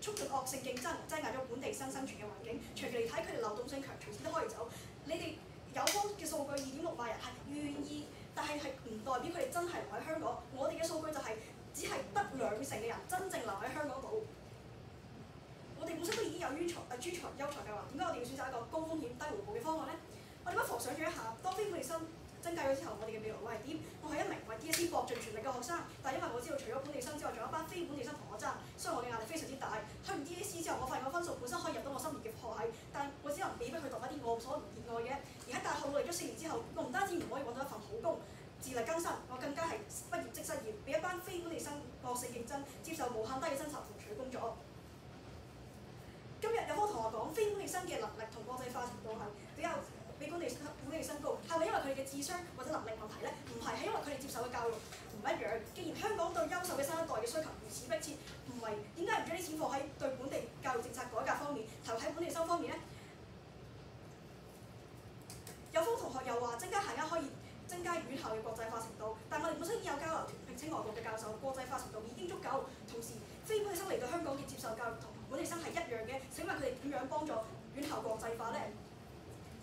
促進惡性競爭，擠壓咗本地生生存嘅環境；長期嚟睇，佢哋流動性強，隨時都可以走。你哋有科嘅數據2.6萬人係願意，但係唔代表佢哋真係留喺香港。我哋嘅數據就係只係得2成嘅人真正留喺香港度。我哋本身都已經有專才優才計劃，點解我哋要選擇一個高風險低回報嘅方案呢？我哋不妨想像一下，當非本地生增加咗之後，我哋嘅未來會係點？我係一名為 DSE 搏盡全力嘅學生，但係因為我知道除咗本地生之外，仲有一班非本地生同我爭，所以我嘅壓力非常之大。去完 DSE 之後，我發現我分數本身可以入到我心儀嘅學系，但我只能被迫去讀一啲我所唔熱愛嘅。而喺大學努力咗4年之後，我唔單止唔可以揾到一份好工，自力更生，我更加係畢業即失業，俾一班非本地生惡性競爭，接受無限低嘅薪酬換取工作。今日有科同學講，非本地生嘅能力同國際化程度係比本地生高，係咪因為佢哋嘅智商或者能力問題呢？唔係，係因為佢哋接受嘅教育唔一樣。既然香港對優秀嘅新一代嘅需求如此迫切，唔係點解唔將啲錢放喺對本地教育政策改革方面，投喺本地生方面呢？有科同學又話增加限額可以增加院校嘅國際化程度，但我哋本身已經有交流團聘請外國嘅教授，國際化程度已經足夠。同時，非本地生嚟到香港嘅接受教育同本地生係一樣嘅，請問佢哋點樣幫助院校國際化呢？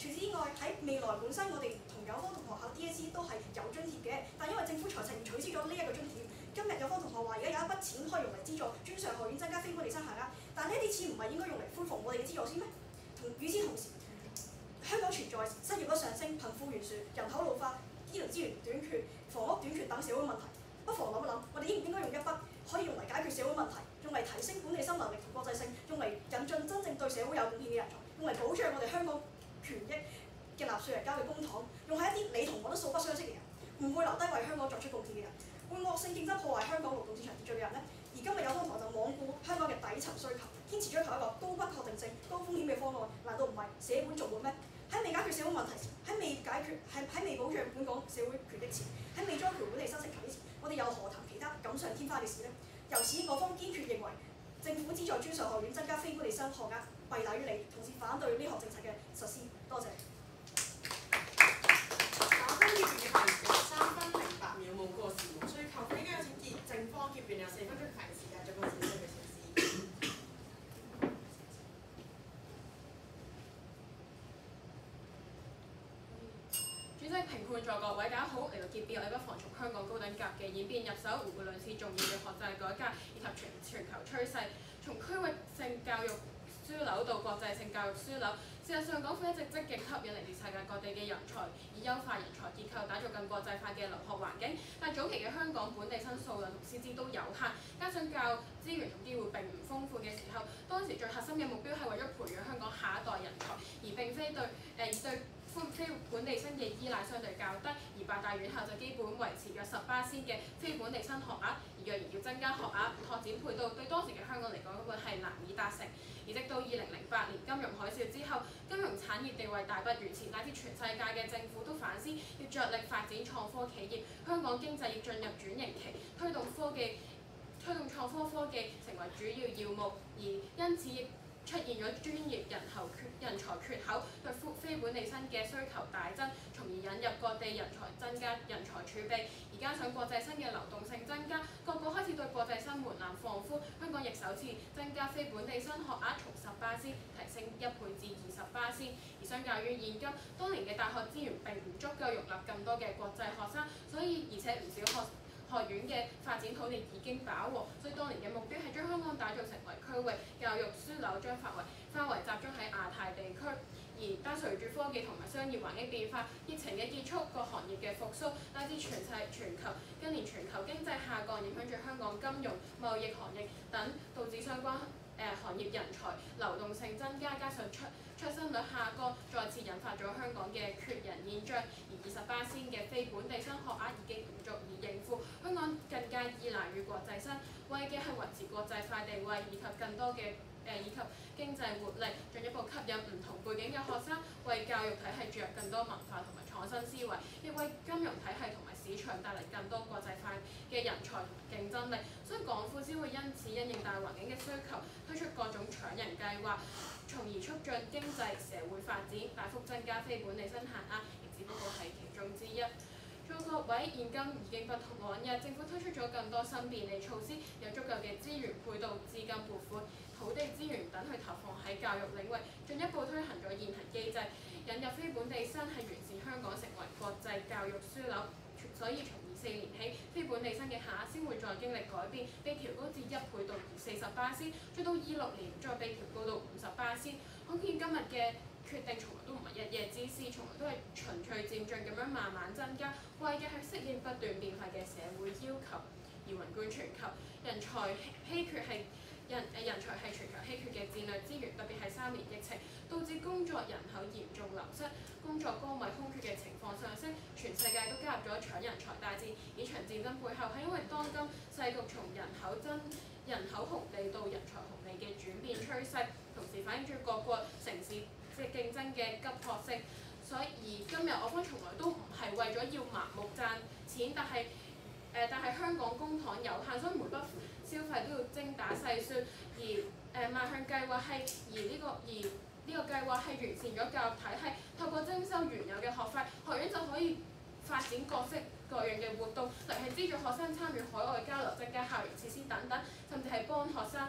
除此之外，喺未來本身我哋同有科同學考 DSE 都係有津貼嘅，但因為政府財政取消咗呢一個津貼，今日有科同學話而家有一筆錢可以用嚟資助專上學院增加非本地生限額，但呢啲錢唔係應該用嚟恢復我哋嘅資助先咩？與此同時，香港存在失業率上升、貧富懸殊、人口老化、醫療資源短缺、房屋短缺等社會問題，不妨諗一諗，我哋應唔應該用一筆可以用嚟解決社會問題，用嚟提升本地生能力同國際性，用嚟引進真正對社會有貢獻嘅人才，用嚟保障我哋香港權益嘅納稅人交嘅公帑，用喺一啲你同我都素不相識嘅人，唔會留低為香港作出貢獻嘅人，會惡性競爭破壞香港勞動市場秩序嘅人呢？而今日有科同學就罔顧香港嘅底層需求，堅持追求一個高不確定性、高風險嘅方案，難道唔係捨本逐末咩？喺未解決社會問題前，喺未保障本港社會權益前，喺未栽培本地生成才之前，我哋又何談其他錦上添花嘅事呢？由此，我方堅決認為政府資助專上學院增加非本地生學額弊大於利，同時反對呢項政策嘅實施。多謝。反方結辯嘅發言時間3分08秒，冇過時無需扣分。應該有請正方結辯有4分鐘嘅發言時間，總共只需要1小時。主席、評判在各位，大家好。嚟到結辯，我哋不妨從香港高等教育嘅演變入手，回顧兩次重要嘅學制改革以及全球趨勢，從區域性教育樞紐到國際性教育樞紐。事實上，港府一直積極吸引嚟自世界各地嘅人才，以優化人才結構，打造更國際化嘅留學環境。但早期嘅香港本地生數量同師資都有限，加上教育資源同機會並唔豐富嘅時候，當時最核心嘅目標係為咗培養香港下一代人才，而並非對非本地生嘅依賴相對較低，而8大院校就基本維持約18%嘅非本地生學額，而若然要增加學額、拓展配套，對當時嘅香港嚟講根本係難以達成。而直到2008年金融海嘯之後，金融產業地位大不如前，乃至全世界嘅政府都反思要着力發展創科企業，香港經濟要進入轉型期，推動創科科技成為主要要務，而因此亦出現咗專業人才缺口，對非本地生嘅需求大增，從而引入各地人才，增加人才儲備。而加上國際生嘅流動性增加，各國開始對國際生門檻放寬，香港亦首次增加非本地生學額從18%提升1倍至20%。而相較於現今，當年嘅大學資源並唔足夠容納更多嘅國際學生，所以而且唔少學院嘅發展土地已經飽和，所以當年嘅目標係將香港打造成為區域教育樞紐，將範圍集中喺亞太地區。而而但隨住科技同埋商業環境變化、疫情嘅結束、各行業嘅復甦，乃至全球近年全球經濟下降，影響住香港金融、貿易行業等，導致相關行業人才流動性增加，加上出生率下降，再次引發咗香港嘅缺人現象。而28%嘅非本地生學額已經唔足以應付，香港更加依賴於國際生，為嘅係維持國際化地位，以及更多嘅以及經濟活力，進一步吸引唔同背景嘅學生，為教育體系注入更多文化同埋創新思維，亦為金融體系同埋市場帶嚟更多國際化嘅人才同埋競爭力。所以港府先會因此因應大環境嘅需求，推出各種搶人計劃，從而促進經濟社會發展，大幅增加非本地生限額，亦只不過係其中之一。在各位現今已經不同往日，政府推出咗更多新便利措施，有足夠嘅資源配套、資金撥款、土地資源等去投放喺教育領域，進一步推行咗現行機制，引入非本地生係完善香港成為國際教育樞紐。所以從24年起，非本地生嘅下先會再經歷改變，被調高至1倍到40%，再到26年再被調高到50%。可見今日嘅決定從來都唔係一夜之事，從來都係循序漸進咁樣慢慢增加，為嘅係適應不斷變化嘅社會要求。而宏觀全球人才稀缺係人才係全球稀缺嘅戰略資源，特別係3年疫情導致工作人口嚴重流失，工作崗位空缺嘅情況上升，全世界都加入咗搶人才大戰。呢場戰爭背後係因為當今世局從人口紅利到人才紅利嘅轉變趨勢，同時反映住各國城市嘅競爭嘅急迫性。所以今日我方從來都唔係為咗要盲目賺錢，但係香港公帑有限，所以每筆消費都要精打細算。而邁向計劃係呢個計劃係完善咗教育體系，透過徵收原有嘅學費，學院就可以發展各式各樣嘅活動，例如係資助學生參與海外交流、增加校園設施等等，甚至係幫學生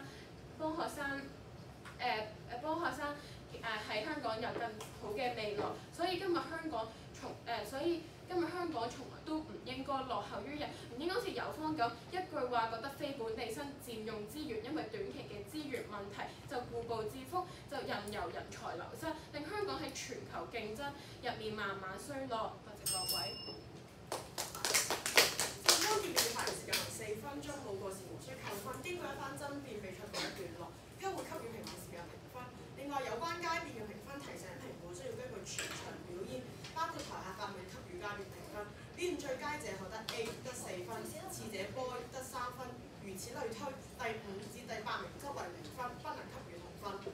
喺香港有更好嘅未來。所以今日香港從來都唔應該落後於人，唔應該好似有方咁一句話覺得非本地生佔用資源，因為短期嘅資源問題就固步自封，就任由人才流失，令香港喺全球競爭入面慢慢衰落。多謝各位。當結語發言時間為4分鐘，冇過時無需扣分。經過一番爭辯，被出過一段落，將會給予評論時間評分。另外，有關階段嘅評分提醒評判需要根據全場表演，包括台下發問給予階段評分。表現最佳者可得 A 得4分，次者 B 得3分，如此類推。第5至第8名則為0分，不能給予同分。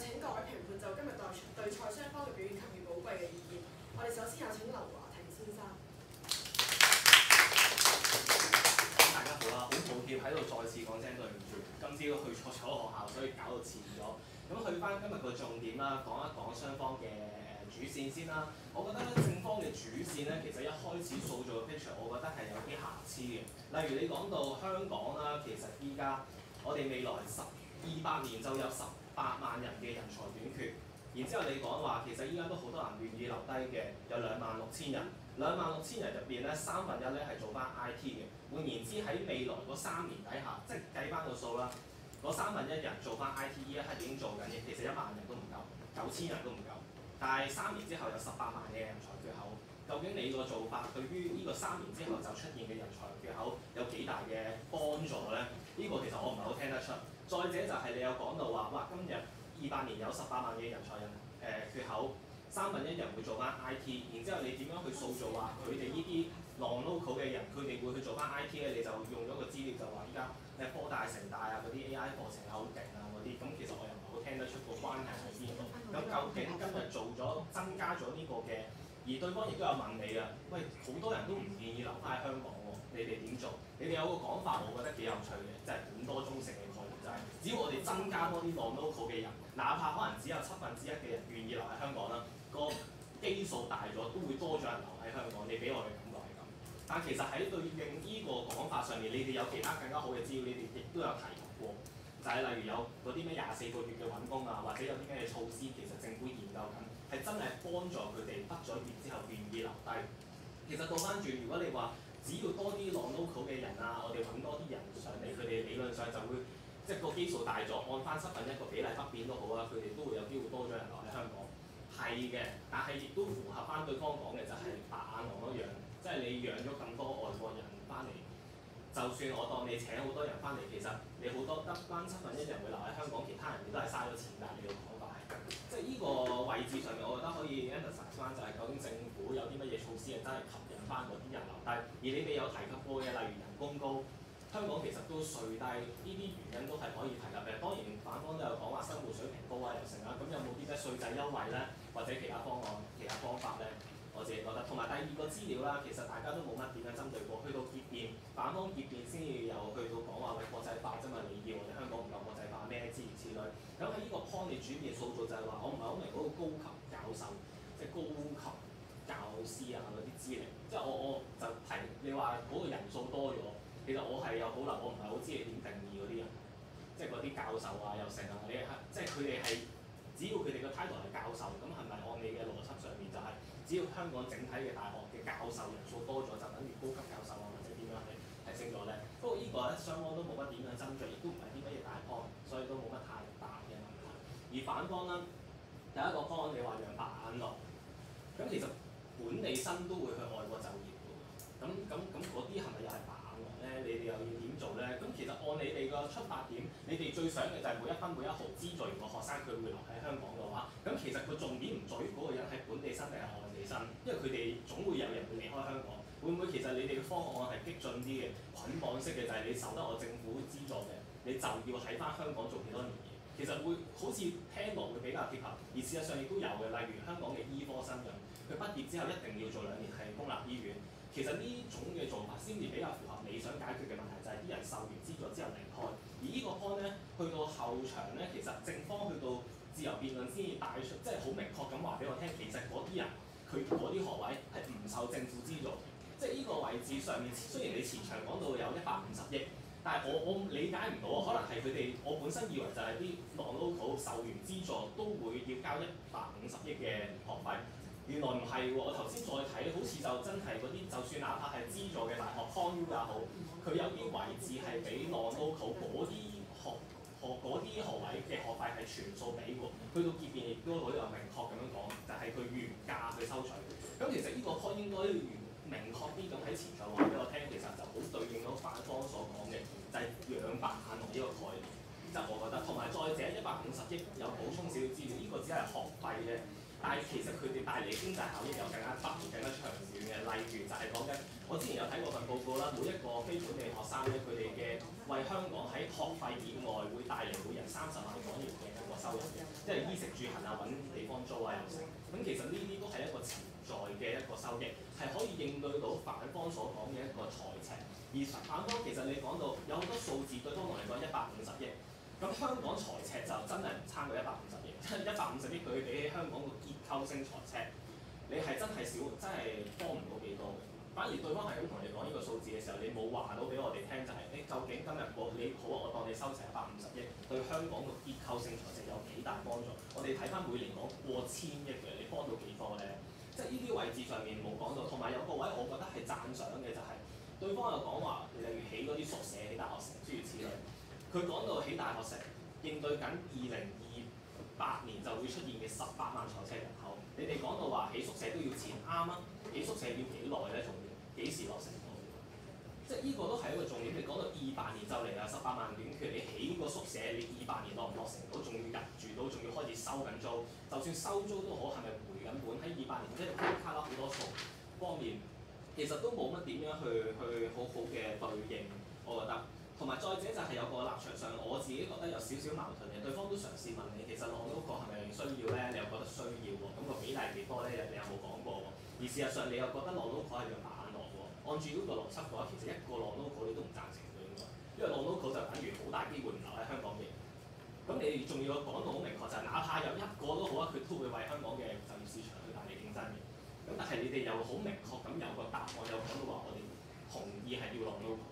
請各位評判就今日對賽雙方嘅表現給予寶貴嘅意見。我哋首先有請劉華庭先生。大家好啦，好抱歉喺度再次講聲對唔住，今朝去錯咗學校，所以搞到遲咗。咁去翻今日個重點啦，講一講雙方嘅主線先啦。我覺得咧正方嘅主線咧，其實一開始塑造嘅 picture， 我覺得係有啲瑕疵嘅。例如你講到香港啦，其實依家我哋未來200年就有18萬人嘅人才短缺，然之後你講話其實依家都好多人願意留低嘅，有26000人，26000人入邊咧1/3咧係做翻 IT 嘅。換言之喺未來嗰3年底下，即係計翻個數啦，嗰1/3人做翻 IT 依一刻已經做緊嘅，其實1萬人都唔夠，9000人都唔夠。但係3年之後有18萬嘅人才缺口，究竟你個做法對於呢個3年之後就出現嘅人才缺口有幾大嘅幫助咧？呢個其實我唔係好聽得出。再者就係你有講到話，哇，今日28年有18萬嘅人才缺口，1/3人會做翻 IT， 然之後你點樣去塑造話佢哋呢啲 non-local 嘅人，佢哋會去做翻 IT 咧？你就用咗個資料就話依家科大、城大啊嗰啲 AI 課程好勁啊嗰啲，咁其實我又唔係好聽得出個關係喺邊度。咁究竟今日做咗增加咗呢個嘅，而對方亦都有問你啊，喂，好多人都唔願意留翻喺香港喎，你哋點做？你哋有個講法，我覺得幾有趣嘅，就係本多中性嘅概念，就係只要我哋增加多啲 non-local 嘅人，哪怕可能只有1/7嘅人願意留喺香港啦，個基數大咗都會多咗人留喺香港。你俾我嘅感覺係咁，但其實喺對應呢個講法上面，你哋有其他更加好嘅資料，你哋亦都有提及過，就係例如有嗰啲咩24個月嘅揾工啊，或者有啲咩措施，其實政府研究緊，係真係幫助佢哋畢咗業之後願意留低。其實倒翻轉，如果你話只要多啲 non-local 嘅人啊，我哋揾多啲人上嚟，佢哋理論上就會即係個基數大咗，按翻1/7個比例不變都好啊，佢哋都會有機會多咗人留喺香港。係嘅，但係亦都符合翻對方講嘅就係白眼狼一樣，即係你養咗咁多外國人翻嚟，就算我當你請好多人翻嚟，其實你好多得翻1/7人會留喺香港，其他人你都係嘥咗錢㗎。你個講法係，即係呢個位置上面，我覺得可以 emphasize 翻就係究竟政府有啲乜嘢措施係真係吸引翻嗰啲人留低，而你哋有提及過嘅，例如人工高，香港其實都稅低，呢啲原因都係可以提及嘅。當然反方都有講話生活水平高啊，又成啊，咁有冇啲咩稅制優惠咧，或者其他方案、其他方法咧？我自己覺得，同埋第二個資料啦，其實大家都冇乜點樣針對過，去到結辯，反方結辯先至有去到講話喂國際化啫嘛，你要我哋香港唔夠國際化咩諸如此類。咁喺呢個 point 你轉變塑造就係話，我唔係好明嗰個高級教授，即係高級教師啊嗰啲資歷，即係我就提你話嗰個人數多咗，其實我係有保留，我唔係好知你點定義嗰啲人，即係嗰啲教授啊又成啊，你即係佢哋係只要佢哋個 title 係教授，咁係咪按你嘅邏輯上面就係、只要香港整體嘅大學嘅教授人數多咗，就等於高級教授啊，或者點樣係提升咗咧？不過呢個咧雙方都冇乜點樣爭取，亦都唔係啲乜嘢大 point，所以都冇乜太大嘅問題。而反方咧，第一個 point 你話養白眼狼，咁其實本地生都會去外國就業㗎喎，咁嗰啲係咪又係白眼狼咧？你哋又要點做咧？咁其實按你哋個出發點，你哋最想嘅就係每一分每一毫資助完個學生佢會留喺香港嘅話，咁其實個重點唔在於嗰個人係本地生定係外地生，因為佢哋總會有人會離開香港。會唔會其實你哋嘅方案係激進啲嘅捆綁式嘅，就係你受得我政府資助嘅，你就要喺翻香港做幾多年嘢？其實會好似聽落會比較貼合，而事實上亦都有嘅，例如香港嘅醫科新人，佢畢業之後一定要做2年係公立醫院。其實呢種嘅做法先至比較符合你想解決嘅問題，就係啲人受完資助之後離開。而呢個 point 咧，去到後場咧，其實正方去到自由辯論先至帶出，即係好明確咁話俾我聽，其實嗰啲人佢嗰啲學位係唔受政府資助嘅。即係呢個位置上面，雖然你前場講到有150億，但係我理解唔到，可能係佢哋我本身以為就係啲 non-local 受完資助都會要交150億嘅學費。原來唔係喎，我頭先再睇，好似就真係嗰啲，就算哪怕係資助嘅大學 ConU 也好，佢有啲位置係俾 non-local 嗰啲學位嘅學費係全數俾喎。去到結辯亦都好有明確咁樣講，就係佢原價去收取。咁其實呢個 point 應該明確啲咁喺前場話俾我聽，其實就好對應到反方所講嘅，就係養白眼狼呢個概念。即係我覺得，同埋再者150億有補充少少資料，呢個只係學費啫。但係其實佢哋帶嚟嘅經濟效益有更加大、更加長遠嘅。例如就係講緊，我之前有睇過份報告啦，每一個非本地學生咧，佢哋嘅為香港喺學費以外會帶嚟每人30萬港元嘅一個收入嘅，即係衣食住行啊、揾地方租啊又成。咁其實呢啲都係一個潛在嘅一個收益，係可以應對到反方所講嘅一個財赤。而反方其實你講到有好多數字對方同嚟講150億。咁香港財赤就真係唔差過150億，即係150億對比起香港個結構性財赤，你係真係少，真係幫唔到幾多嘅。反而對方係咁同你講呢個數字嘅時候，你冇話到俾我哋聽就係、你究竟今日你好啊，我當你收成150億，對香港個結構性財赤有幾大幫助？我哋睇翻每年講過千億嘅，你幫到幾多咧？即係呢啲位置上面冇講到，同埋有個位我覺得係讚賞嘅就係、對方又講話，例如起嗰啲宿舍、起大學城諸如此類。佢講到起大學城，應對緊2028年就會出現嘅18萬財赤人口。你哋講到話起宿舍都要錢，啱啊！起宿舍要幾耐咧？仲要幾時落成到？即係呢個都係一個重點。你講到28年就嚟啦，18萬短缺，你起個宿舍，你28年落唔落成到，仲要入住到，仲要開始收緊租，就算收租都好，係咪回緊本？喺28年即係卡啦好多數方面，其實都冇乜點樣去好好嘅對應，我覺得。同埋再者就係有個立場上，我自己覺得有少少矛盾嘅。對方都嘗試問你，其實朗都確係咪需要咧？你又覺得需要喎？咁個比例幾多咧？你有冇講過喎？而事實上你又覺得朗都確係用馬眼落喎？按住呢個邏輯嘅話，其實一個朗都確你都唔贊成嘅應該，因為朗都確就等於好大機會唔留喺香港嘅。咁你仲要講到好明確，就係哪怕有一個都好啊，佢都會為香港嘅就業市場去帶嚟競爭嘅。咁但係你哋又好明確咁有個答案，有講到話我哋同意係要朗都確。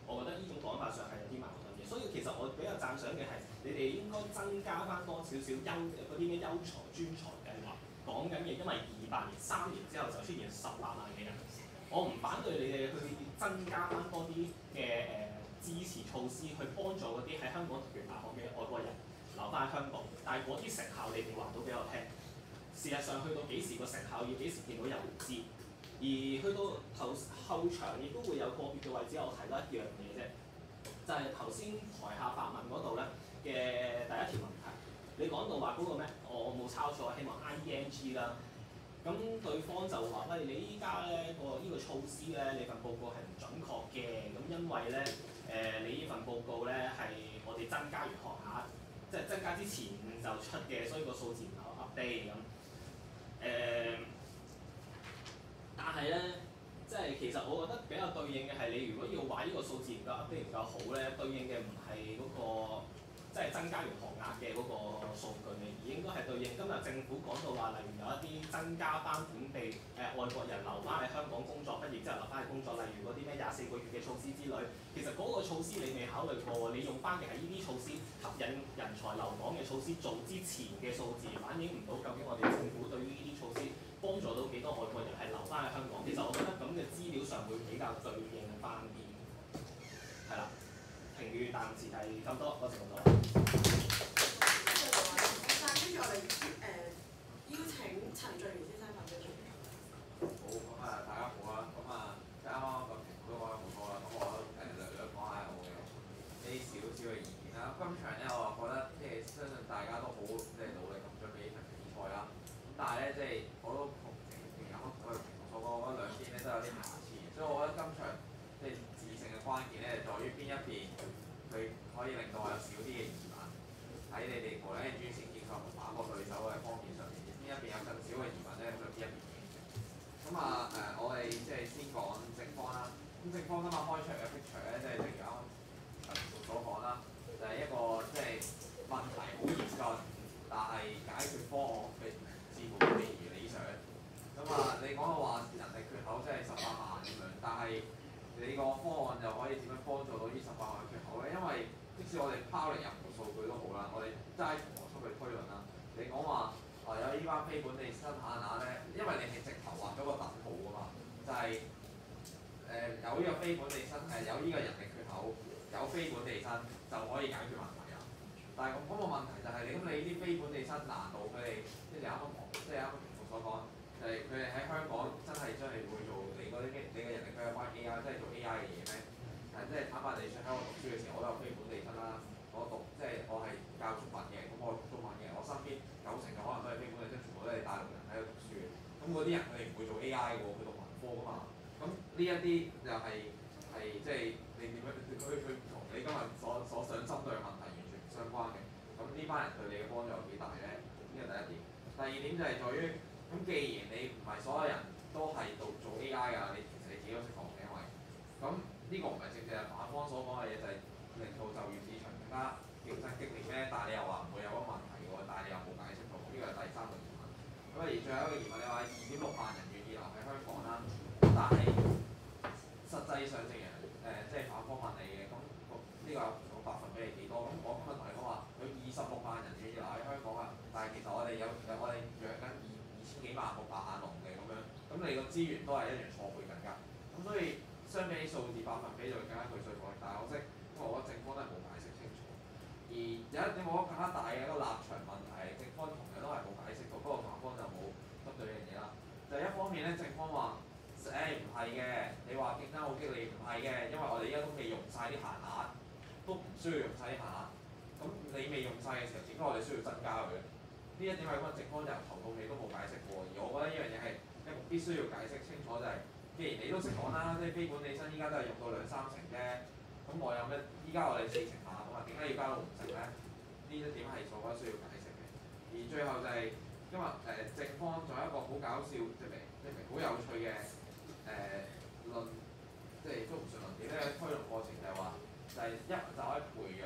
我覺得呢種講法上係有啲矛盾嘅，所以其實我比較讚賞嘅係你哋應該增加翻多少少嗰啲咩優才專才計劃講緊嘅，因為28年3年之後就出現18萬嘅人，我唔反對你哋去增加翻多啲嘅支持措施，去幫助嗰啲喺香港讀完大學嘅外國人留翻喺香港，但係嗰啲成效你哋話到俾我聽，事實上去到幾時個成效要幾時見到又唔知。而去到後場亦都會有個別嘅位置，我提多一樣嘢啫，就係頭先台下發問嗰度咧嘅第一條問題，你講到話嗰個咩？我冇抄錯，希望 IENG 啦。咁對方就話：喂，你依家咧呢個措施咧，你份報告係唔準確嘅。咁因為咧你呢份報告咧係我哋增加完學額，即係增加之前就出嘅，所以個數字唔夠 update 咁。但係咧，即係其實我覺得比較對應嘅係你如果要話呢個數字唔夠 update 唔夠好咧，對應嘅唔係嗰個即係增加完學額嘅嗰個數據嘅，而應該係對應今日政府講到話，例如有一啲增加班本地外國人留翻喺香港工作，畢業之後留翻去工作，例如嗰啲咩24個月嘅措施之類，其實嗰個措施你未考慮過喎，你用翻嘅係呢啲措施吸引人才留港嘅措施做之前嘅數字，反映唔到究竟我哋政府對於呢啲措施幫助到幾多外國人係留翻喺香港。其實我覺得咁嘅資料上會比較對應翻啲，係啦。評語暫時係咁多，多謝咁多。跟住我哋邀請陳俊賢先生發表意見。好，咁大家好啦。咁即係啱啱個評都講咗好多啦。咁我略略講下我嘅呢少少嘅意見啦。今場咧，我覺得即係相信大家都好即係努力咁準備呢場比賽啦。咁但係咧，即係我都同啱啱佢所講，我覺得兩邊咧都有啲瑕疵嘅。所以我覺得今場即係致勝嘅關鍵咧，係在於邊一邊佢可以令到我有少啲嘅疑問喺你哋無論係專線結構同打過對手嘅方面上面，邊一邊有更少嘅疑問咧，咁就邊一邊贏。咁我哋即係先講正方啦。咁正方今日開出嚟嘅 picture 咧，即係正如啱啱陳副所講啦，就係一個即係問題好嚴峻，但係解決方案似乎未如理想。咁你講到話人力缺口即係18萬咁樣，但係你個方案又可以點樣幫助到呢18萬缺口咧？因為即使我哋拋離任何數據都好啦，我哋齋從邏輯去推論啦。你講話有呢班非本地生限額咧，因為你係直頭畫咗個等號㗎嘛，就係、有呢個非本地生有呢個人力缺口，有非本地生就可以解決問題啦。但係咁個問題就係你啲非本地生難道佢哋即係啱啱評論所講，就係佢哋喺香港真係會做你嗰啲你嘅人力佢有關 AI 真係做 AI 嘅嘢咩？即係坦白地説，喺我讀書嘅時候，我都有非本地生啦。我係教中文嘅，咁我讀中文嘅，我身邊90%嘅可能都係非本地生，全部都係大陸人喺度讀書嘅。咁嗰啲人佢哋唔會做 AI 嘅喎，佢讀文科㗎嘛。咁呢一啲就係即係你點樣佢同你今日所想針對嘅問題完全唔相關嘅。咁呢班人對你嘅幫助有幾大咧？呢個第一點。第二點就係在於，咁既然你唔係所有人都係做 AI 㗎，你其實你自己都識講嘅，因為咁呢個唔係正正係反方所講嘅嘢，就係令到就業市場更加競爭激烈咩？但係你又話唔會有嗰個問題喎，但係你又冇解釋到，呢個係第三個疑問。咁而最後一個疑問，你話2.6萬人願意留喺香港啦，但係實際上正如即係反方問你嘅，咁呢個有百分比係幾多？咁我今日同你講話，有26萬人願意留喺香港啊，但係其實我哋養緊2000幾萬個白眼狼嘅咁樣，咁你個資源都係一樣錯配緊㗎。咁所以相比起數字百分比就會更加具說服力，但係可惜，因為我覺得政府都係冇解釋清楚。而有一點我覺得更加大嘅一個立場問題，政府同樣都係冇解釋到，不過反方就冇針對呢樣嘢啦。就一方面咧，政府話唔係嘅，你話競爭好激烈，唔係嘅，因為我哋依家都未用晒啲閒額，都唔需要用晒啲閒額。咁你未用晒嘅時候，點解我哋需要增加佢咧？呢一點係政方由頭到尾都冇解釋過，而我覺得呢樣嘢係一個必須要解釋清楚，就係、既然你都識講啦，即係非本地生依家都係用到2-3成啫，咁我有咩？依家我哋4成下啊嘛，點解要加到5成咧？呢一點係我覺得需要解釋嘅。而最後就係、今日正方仲有一個好搞笑，即係好有趣嘅論，即係都唔算論點咧，推論過程就係話，就係一就可以培養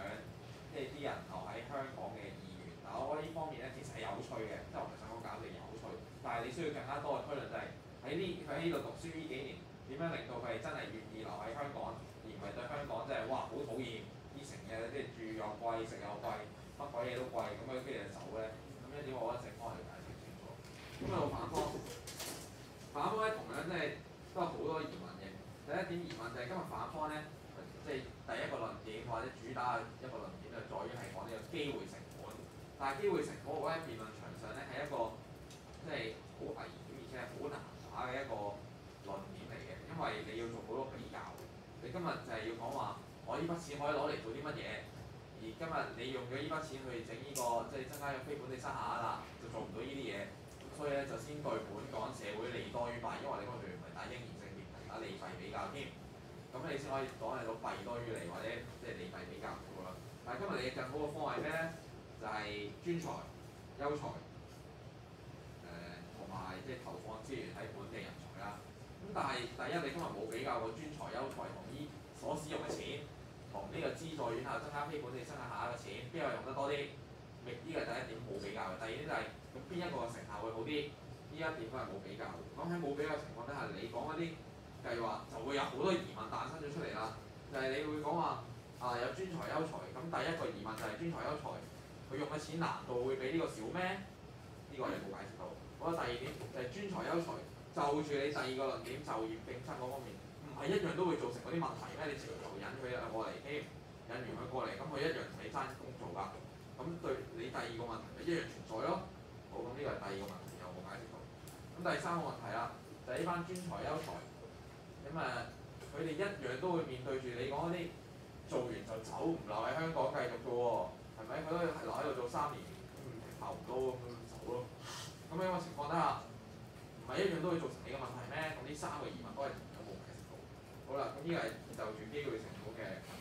即係啲人留喺香港嘅意願。嗱，我覺得呢方面咧其實係有趣嘅，即係我唔係想講搞笑有趣，但係你需要更加多嘅推論就係佢喺呢度讀書呢幾年點樣令到佢係真係願意留喺香港，而唔係對香港即係哇好討厭呢成嘅，即係住又貴食又貴，乜鬼嘢都貴，咁樣跟住就走咧。咁一點我覺得正方係要解釋清楚。咁到反方咧同樣即係都係好多疑問嘅。第一點疑問就係今日反方咧，即係第一個論點或者主打嘅一個論點就在於係講呢個機會成本。但係機會成本我覺得喺辯論場上咧係一個即係好危險而且係好難打嘅一個論點嚟嘅，因為你要做好多比較。你今日就係要講話我呢筆錢可以攞嚟做啲乜嘢，而今日你用咗呢筆錢去整呢個即係增加咗非本地生下啦，就做唔到呢啲嘢。所以咧就先對本港社會利多於弊，因為你嗰度唔係打應然性別，係打利弊比較添。咁你先可以講係到弊多於利，或者即係利弊比較好啦。但係今日你嘅更好嘅方案係咩咧？就係、專才、優才，同埋即係投放資源喺本地人才啦。咁但係第一，你今日冇比較過專才、優才同呢所使用嘅錢，同呢個資助院校增加非本地生下嘅錢，邊個用得多啲？呢個第一點冇比較嘅。第二點就係、咁邊一個嘅成效會好啲？呢一點都係冇比較。咁喺冇比較情況底下，你講嗰啲計劃就會有好多疑問誕生咗出嚟啦。就係、你會講話有專才優才，咁第一個疑問就係專才優才佢用嘅錢難度會比呢個少咩？呢、個你冇解釋到。好啦，第二點就係、專才優才就住你第二個論點就業競爭嗰方面，唔係一樣都會造成嗰啲問題咩？你直頭引佢過嚟添，引完佢過嚟，咁佢一樣同你爭工做㗎。咁對你第二個問題咪一樣存在咯。好，咁呢個係第二個問題，有冇解釋到？咁第三個問題啦，就係呢班專才優才，咁佢哋一樣都會面對住你講嗰啲做完就走，唔留喺香港繼續嘅喎，係咪？佢都係留喺度做3年，投唔到咁走咯。咁樣嘅情況底下，唔係一樣都會造成你嘅問題咩？咁呢3個疑問都係有冇解釋到？好啦，咁呢個係就住機會成本嘅問題，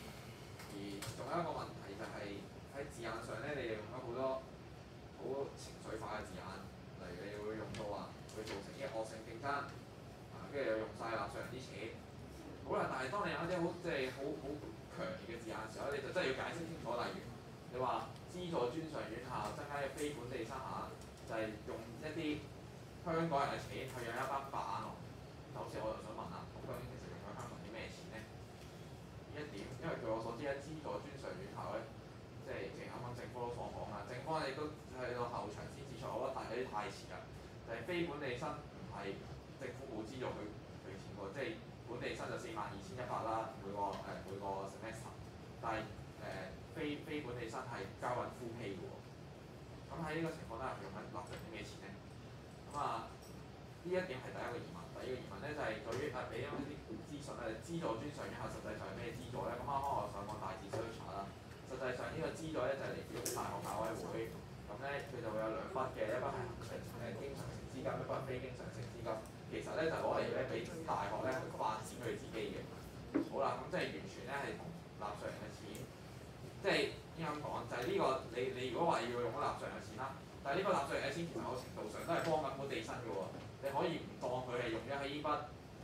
而仲有一個問題就係、喺字眼上咧，你哋用咗好多好情緒化嘅字眼，例如你會用到話會造成啲惡性競爭，跟住又用晒納稅人啲錢。好啦，但係當你有一啲好即係好強烈嘅字眼嘅時候，你就真係要解釋清楚。例如你話資助專上院校增加嘅非本地生下，就係、用一啲香港人嘅錢去養一班白眼狼。就好似我就想問啦，咁究竟其實用咗香港啲咩錢咧？呢一點，因為據我所知咧，資助專上院校咧，即係正啱啱政府都所講啦，政府你都去到後場先指出，我覺得有啲太遲啦。就係、非本地生唔係政府冇資助佢錢喎，即係本地生就42,100啦，每個 semester， 但係非本地生係交緊 full pay 嘅喎。咁喺呢個情況底下，用緊納稅人啲咩錢咧？咁呢一點係第一個疑問。第二個疑問咧就係對於俾一啲資訊咧，資助專上院校實際上係咩資助咧？咁啱啱我上網大致 search 啦，實際上呢個資助咧就係嚟自於大學教委會，咁咧佢就會有2筆嘅，一筆係經常性資金，一筆係非經常性資金。其實咧就攞嚟咧俾大學咧去發展佢自己嘅。好啦，咁即係完全咧係同納稅人嘅錢，即係應該咁講，就係、呢個你如果話要用咗納稅人嘅錢啦，但係呢筆納稅人嘅錢其實某程度上都係幫緊本地生嘅喎。你可以唔當佢係用咗喺呢筆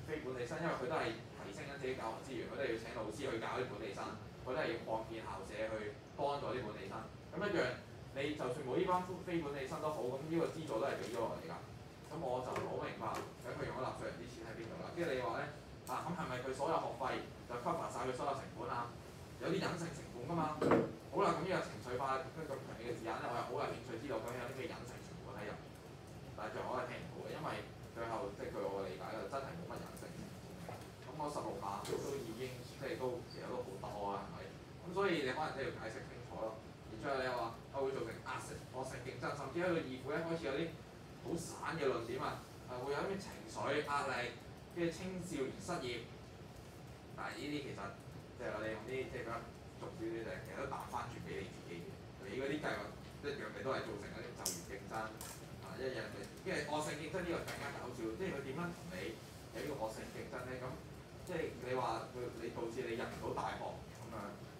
非本地生，因為佢都係提升緊自己教學資源，佢都係要請老師去教啲本地生，佢都係要擴建校舍去幫助啲本地生。咁一樣，你就算冇呢班非本地生都好，咁呢個資助都係俾咗落嚟㗎。咁我就好明白，咁佢用咗納稅人啲錢喺邊度啦？跟住你話咧，咁係咪佢所有學費就 cover 晒佢所有成本啊？有啲隱性成本㗎嘛。好啦，咁呢個情緒化咁強烈嘅字眼咧，我又好有興趣知道究竟有啲咩隱性成本喺入面。但係最後我係聽唔到嘅，因為最後即係據我嘅理解就真係冇乜隱性成本嘅。咁我16萬都已經即係都其實都好多啊，係咪？咁所以你可能都要解釋清楚咯。然之後你又話會造成惡性競爭，甚至喺個議會咧開始有啲好散嘅論點啊，會有啲咩情緒壓力，跟住青少年失業，但係呢啲其實即係我哋用啲即係比較俗啲啲就係其實都彈翻轉俾你自己嘅。你嗰啲計劃一樣你都係造成一啲就業競爭一樣嘅，因為惡性競爭呢個更加搞笑，即係佢點樣同你有呢個惡性競爭咧？咁即係你話你導致你入唔到大學咁樣，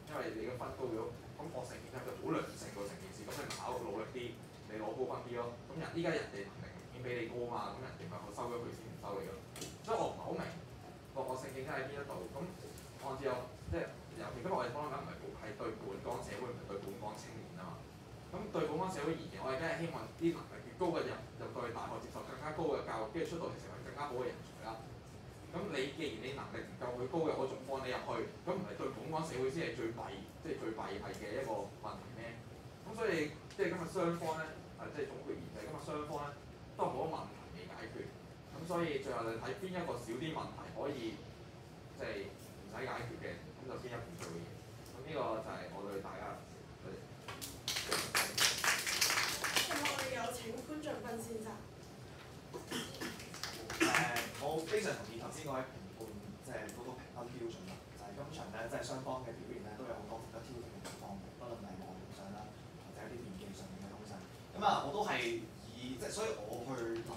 因為你嘅分高咗，咁惡性競爭就好良性個成件事，咁你考努力啲，你攞高分啲咯。咁依家人哋能力明顯比你高嘛，咁人哋咪收咗佢先唔收你咯。所以我唔係好明個惡性競爭喺邊一度。咁按照即係尤其今日我哋講緊唔係對本港社會，唔係對本港青年啊嘛。咁對本港社會而言，我哋梗係希望啲能力越高嘅人入到去大學接受更加高嘅教育，跟住出到嚟成為更加好嘅人才啦。咁你既然你能力唔夠佢高嘅，我仲放你入去，咁唔係對本港社會先係最弊，即係最弊係嘅一個問題咩？咁所以即係今日雙方咧，即係總括而言就係今日雙方咧都好多問題未解決。咁所以最後你睇邊一個少啲問題可以即係唔使解決嘅，咁就邊一邊做嘅嘢。咁呢個就係我對大家。咁我哋有請潘俊斌先生。我非常同意頭先嗰位評判即係嗰個評分標準啦，就係今場咧即係雙方嘅表現咧都有好多值得挑戰嘅地方嘅，不論係內容上啦，或者一啲電技上面嘅東西。咁我都係以即係所以我去諗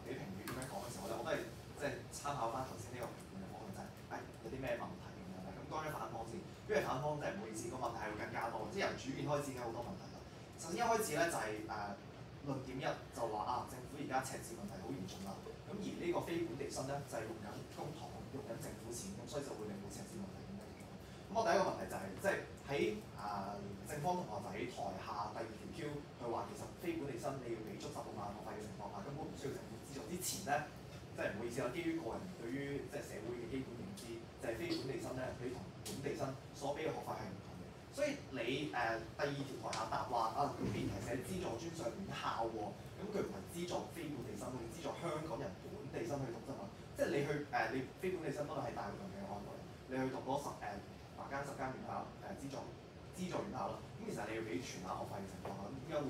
俾評語點樣講嘅時候咧，我都係即係參考翻頭先呢個評判嘅方向，就係有啲咩問題咁樣咧。咁講咗反方先，因為反方真係唔好意思，個問題係會更加多，即係由主辯開始已經好多問題啦。首先一開始咧就係論點一就話政府而家赤字問題好嚴重啦。咁而呢個非本地生咧就係用緊公帑，用緊政府錢，咁所以就會令到赤字問題咁樣。咁我第一個問題就係即係喺正方同學仔台下第二條 Q，佢話其實非本地生你要俾足16萬學費嘅情況下，根本唔需要政府資助之前咧，即係唔好意思啦，基於個人對於即係社會嘅基本認知，就係非本地生咧，佢同本地生所俾嘅學費係唔同嘅。所以你第二條台下答話咁辯題寫資助專上院校喎，咁佢唔係資助非本地生，佢資助香港人本地生去讀啫嘛。即係你去你非本地生不論係大陸嘅外國人，你去讀嗰10間院校資助院校啦，咁其實你要俾全額學費嘅情況下，咁點解會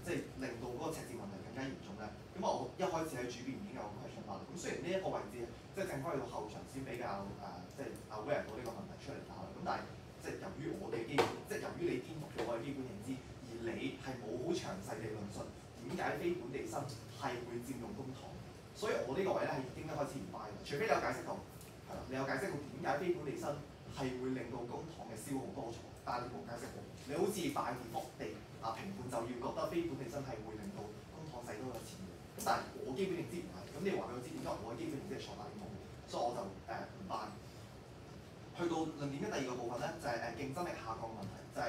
即係令到嗰個赤字問題更加嚴重咧？咁我一開始喺主辯已經有question mark啦。咁雖然呢一個位置即係正方去到後場先比較即係 aware 到呢個問題出嚟打啦，咁但係即係由於我哋基本，即係由於你顛覆咗我嘅基本認知，而你係冇好詳細地論述點解非本地生係會佔用公帑，所以我呢個位咧係應該開始唔 buy 嘅。除非你有解釋到，係啦，你有解釋到點解非本地生係會令到公帑嘅消耗多咗，但係你冇解釋到，你好似大而覆地評判就要覺得非本地生係會令到公帑使多咗錢嘅，咁但係我基本認知唔係，咁你話俾我知點解我嘅基本認知係錯大啲冇，所以我就唔 buy。去到論點嘅第二個部分咧，就係競爭力下降問題，就係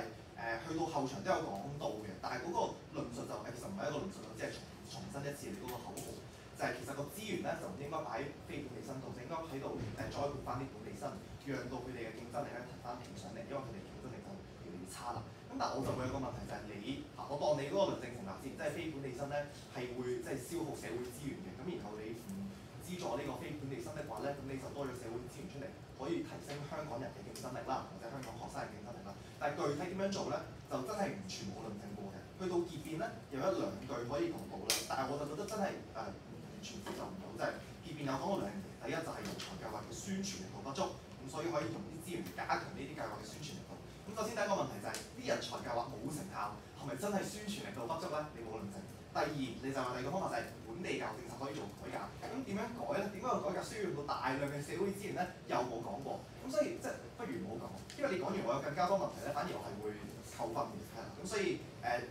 去到後場都有講到嘅，但係嗰個論述就其實唔係一個論述，只係重申一次你嗰個口號，就係其實個資源咧就唔應該擺喺非本地生度，就應該喺度栽培翻啲本地生，讓到佢哋嘅競爭力咧提翻起上嚟，因為佢哋競爭力就越嚟越差啦。咁但係我就會有個問題就係我當你嗰個論證成立先，即係非本地生咧係會即係消耗社會資源嘅，咁然後你唔資助呢個非本地生的話咧，咁你就多咗社會資源出嚟，可以提升香港人嘅競爭力啦，或者香港學生嘅競爭力啦。但係具體點樣做咧，就真係完全冇論證過嘅。去到結辯咧，有一兩句可以同步啦，但係我就覺得真係完全接受唔到，即係結辯有講到兩樣嘢，第一就係人才計劃嘅宣傳力度不足，咁所以可以用啲資源加強呢啲計劃嘅宣傳力度。咁首先第一個問題就係啲人才計劃冇成效，係咪真係宣傳力度不足咧？你冇論證。第二，你就話第二個方法就係本地教育政策可以做改革，咁點樣改咧？點解個改革需要用到大量嘅社會資源咧？又冇講過，咁所以即係不如唔好講，因為你講完我有更加多問題咧，反而我係會扣分嘅，係啦。咁所以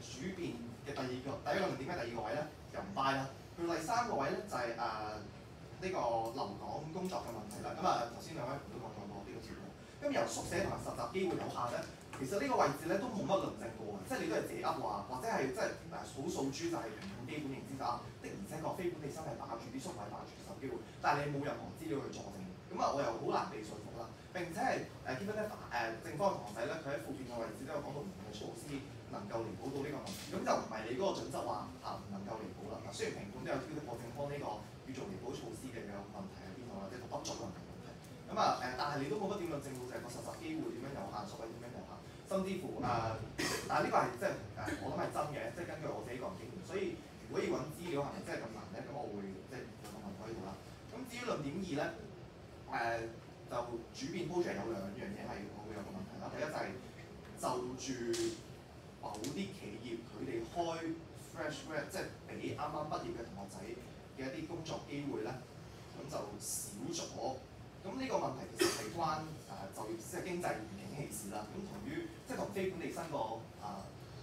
主辯嘅第一個論點嘅第二個位咧又唔 buy 啦。佢第三個位咧就係呢個留港工作嘅問題啦。咁頭先兩位都講咗呢個節目，咁由宿舍同埋實習機會有限咧。其實呢個位置咧都冇乜論證過嘅，即係你都係自己噏話，或者係即係好訴諸就係評判基本認知就的而且確非本地生係霸住啲宿位、霸住實習機會，但係你冇任何資料去佐證，咁我又好難被說服啦。並且係基本咧正方嘅同學仔咧，佢喺附件嘅位置都有講到唔同嘅措施能夠彌補到呢個問題，咁就唔係你嗰個準則話唔能夠彌補啦。雖然評判都有挑剔過正方呢個叫做彌補措施嘅問題喺邊度啦，即係個不足嘅問題。咁但係你都冇乜點論證到就係個實習機會點樣有限，宿位點樣有限。甚至乎但係呢個係即係我諗係真嘅，即係根據我自己個人經驗。所以如果要揾資料係咪真係咁難咧？咁我會即係有個問號喺度啦。咁至於論點二咧，就主編 project 有兩樣嘢係我會有個問題啦。第一就係就住某啲企業佢哋開 fresh grad， 即係俾啱啱畢業嘅同學仔嘅一啲工作機會咧，咁就少咗。咁呢個問題其實係關就業即係經濟唔景氣事啦。咁同於即係同非本地生個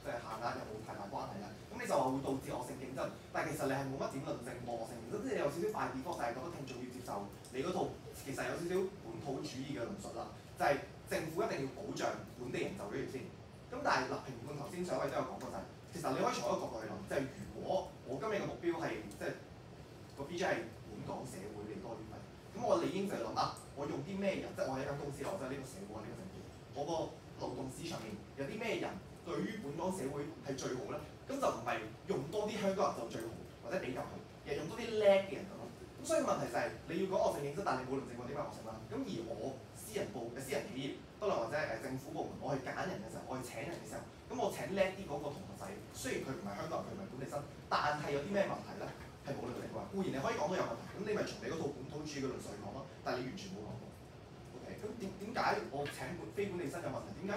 即係限額有冇太大關係啦？咁你就話會導致惡性競爭，但係其實你係冇乜點論證過惡性競爭，即係你有少少快跌方，就係覺得聽眾要接受你嗰套其實有少少本土主義嘅論述啦，就係、政府一定要保障本地人就業先。咁但係評判頭先上位都有講過就係、其實你可以從一個角度去諗，就係、如果我今日嘅目標係即係個 BJ 係本港社會嚟多啲費，咁我理應就係諗我用啲咩人，即係我係一間公司，我即係呢個社會呢個政府，我個勞動市場面有啲咩人對於本港社會係最好咧？咁就唔係用多啲香港人就最好，或者比較好，而係用多啲叻嘅人咁咯。咁所以問題就係、你要講惡性競爭，但係你冇論證過點解惡性啦。咁而我私人企業，不論或者政府部門，我去揀人嘅時候，我去請人嘅時候，咁我請叻啲嗰個同學仔，雖然佢唔係香港人，佢唔係本地生，但係有啲咩問題咧？係冇論證過。固然你可以講到有問題，咁你咪從你嗰套本土主義嘅論述去講咯。但係你完全冇講過。OK，咁點解我請非本地生有問題？點解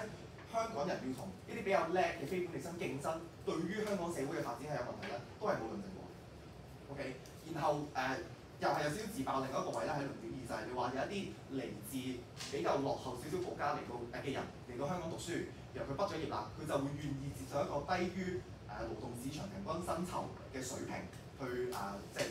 香港人要同呢啲比較叻嘅非本地生競爭，對於香港社會嘅發展係有問題咧？都係冇論證過。OK，然後又係有少少自爆另一個位咧喺論點二，就係你話有一啲嚟自比較落後少少國家嚟到嘅人嚟到香港讀書，然後佢畢咗業啦，佢就會願意接受一個低於勞動市場平均薪酬嘅水平去即係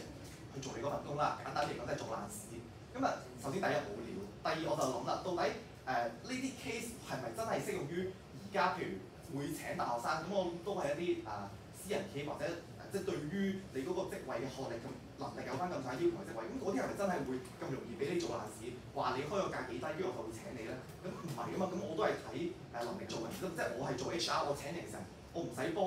去做你嗰份工啦。簡單嚟講，即係做爛屎。咁首先第一冇料，第二我就諗啦，到底呢啲 case 係咪真係適用於而家？譬如會請大學生，咁我都係一啲私人企業或者即係對於你嗰個職位嘅學歷咁能力有翻咁大要求嘅職位，咁嗰啲係咪真係會咁容易俾你做爛屎？話你開個價幾低，跟住我就會請你咧？咁唔係噶嘛，咁我都係睇能力做人，即係我係做 HR，我請人嘅時候，我唔使幫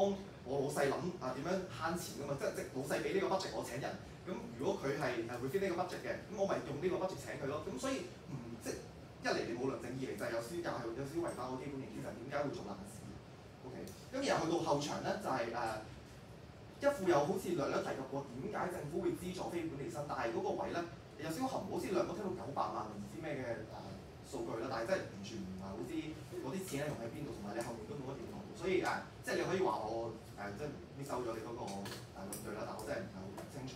我老細諗點樣慳錢噶嘛，即係老細俾呢個 budget 我請人，咁如果佢係會 fit 呢個 budget 嘅，咁我咪用呢個 budget 請佢咯。咁所以即係一嚟你冇論證，二嚟就係有少少違反我基本認知，就係點解會做爛屎 ？OK， 咁然後去到後場咧就係一副又好似略略提及過點解政府會資助非本地生，但係嗰個位咧有少少含糊，好似略略聽到900萬唔知咩嘅數據啦，但係真係完全唔係好知嗰啲錢咧用喺邊度，同埋你後面都冇乜點講，所以即係你可以話我即係 miss 收咗你嗰個論據啦，但我真係唔係好清楚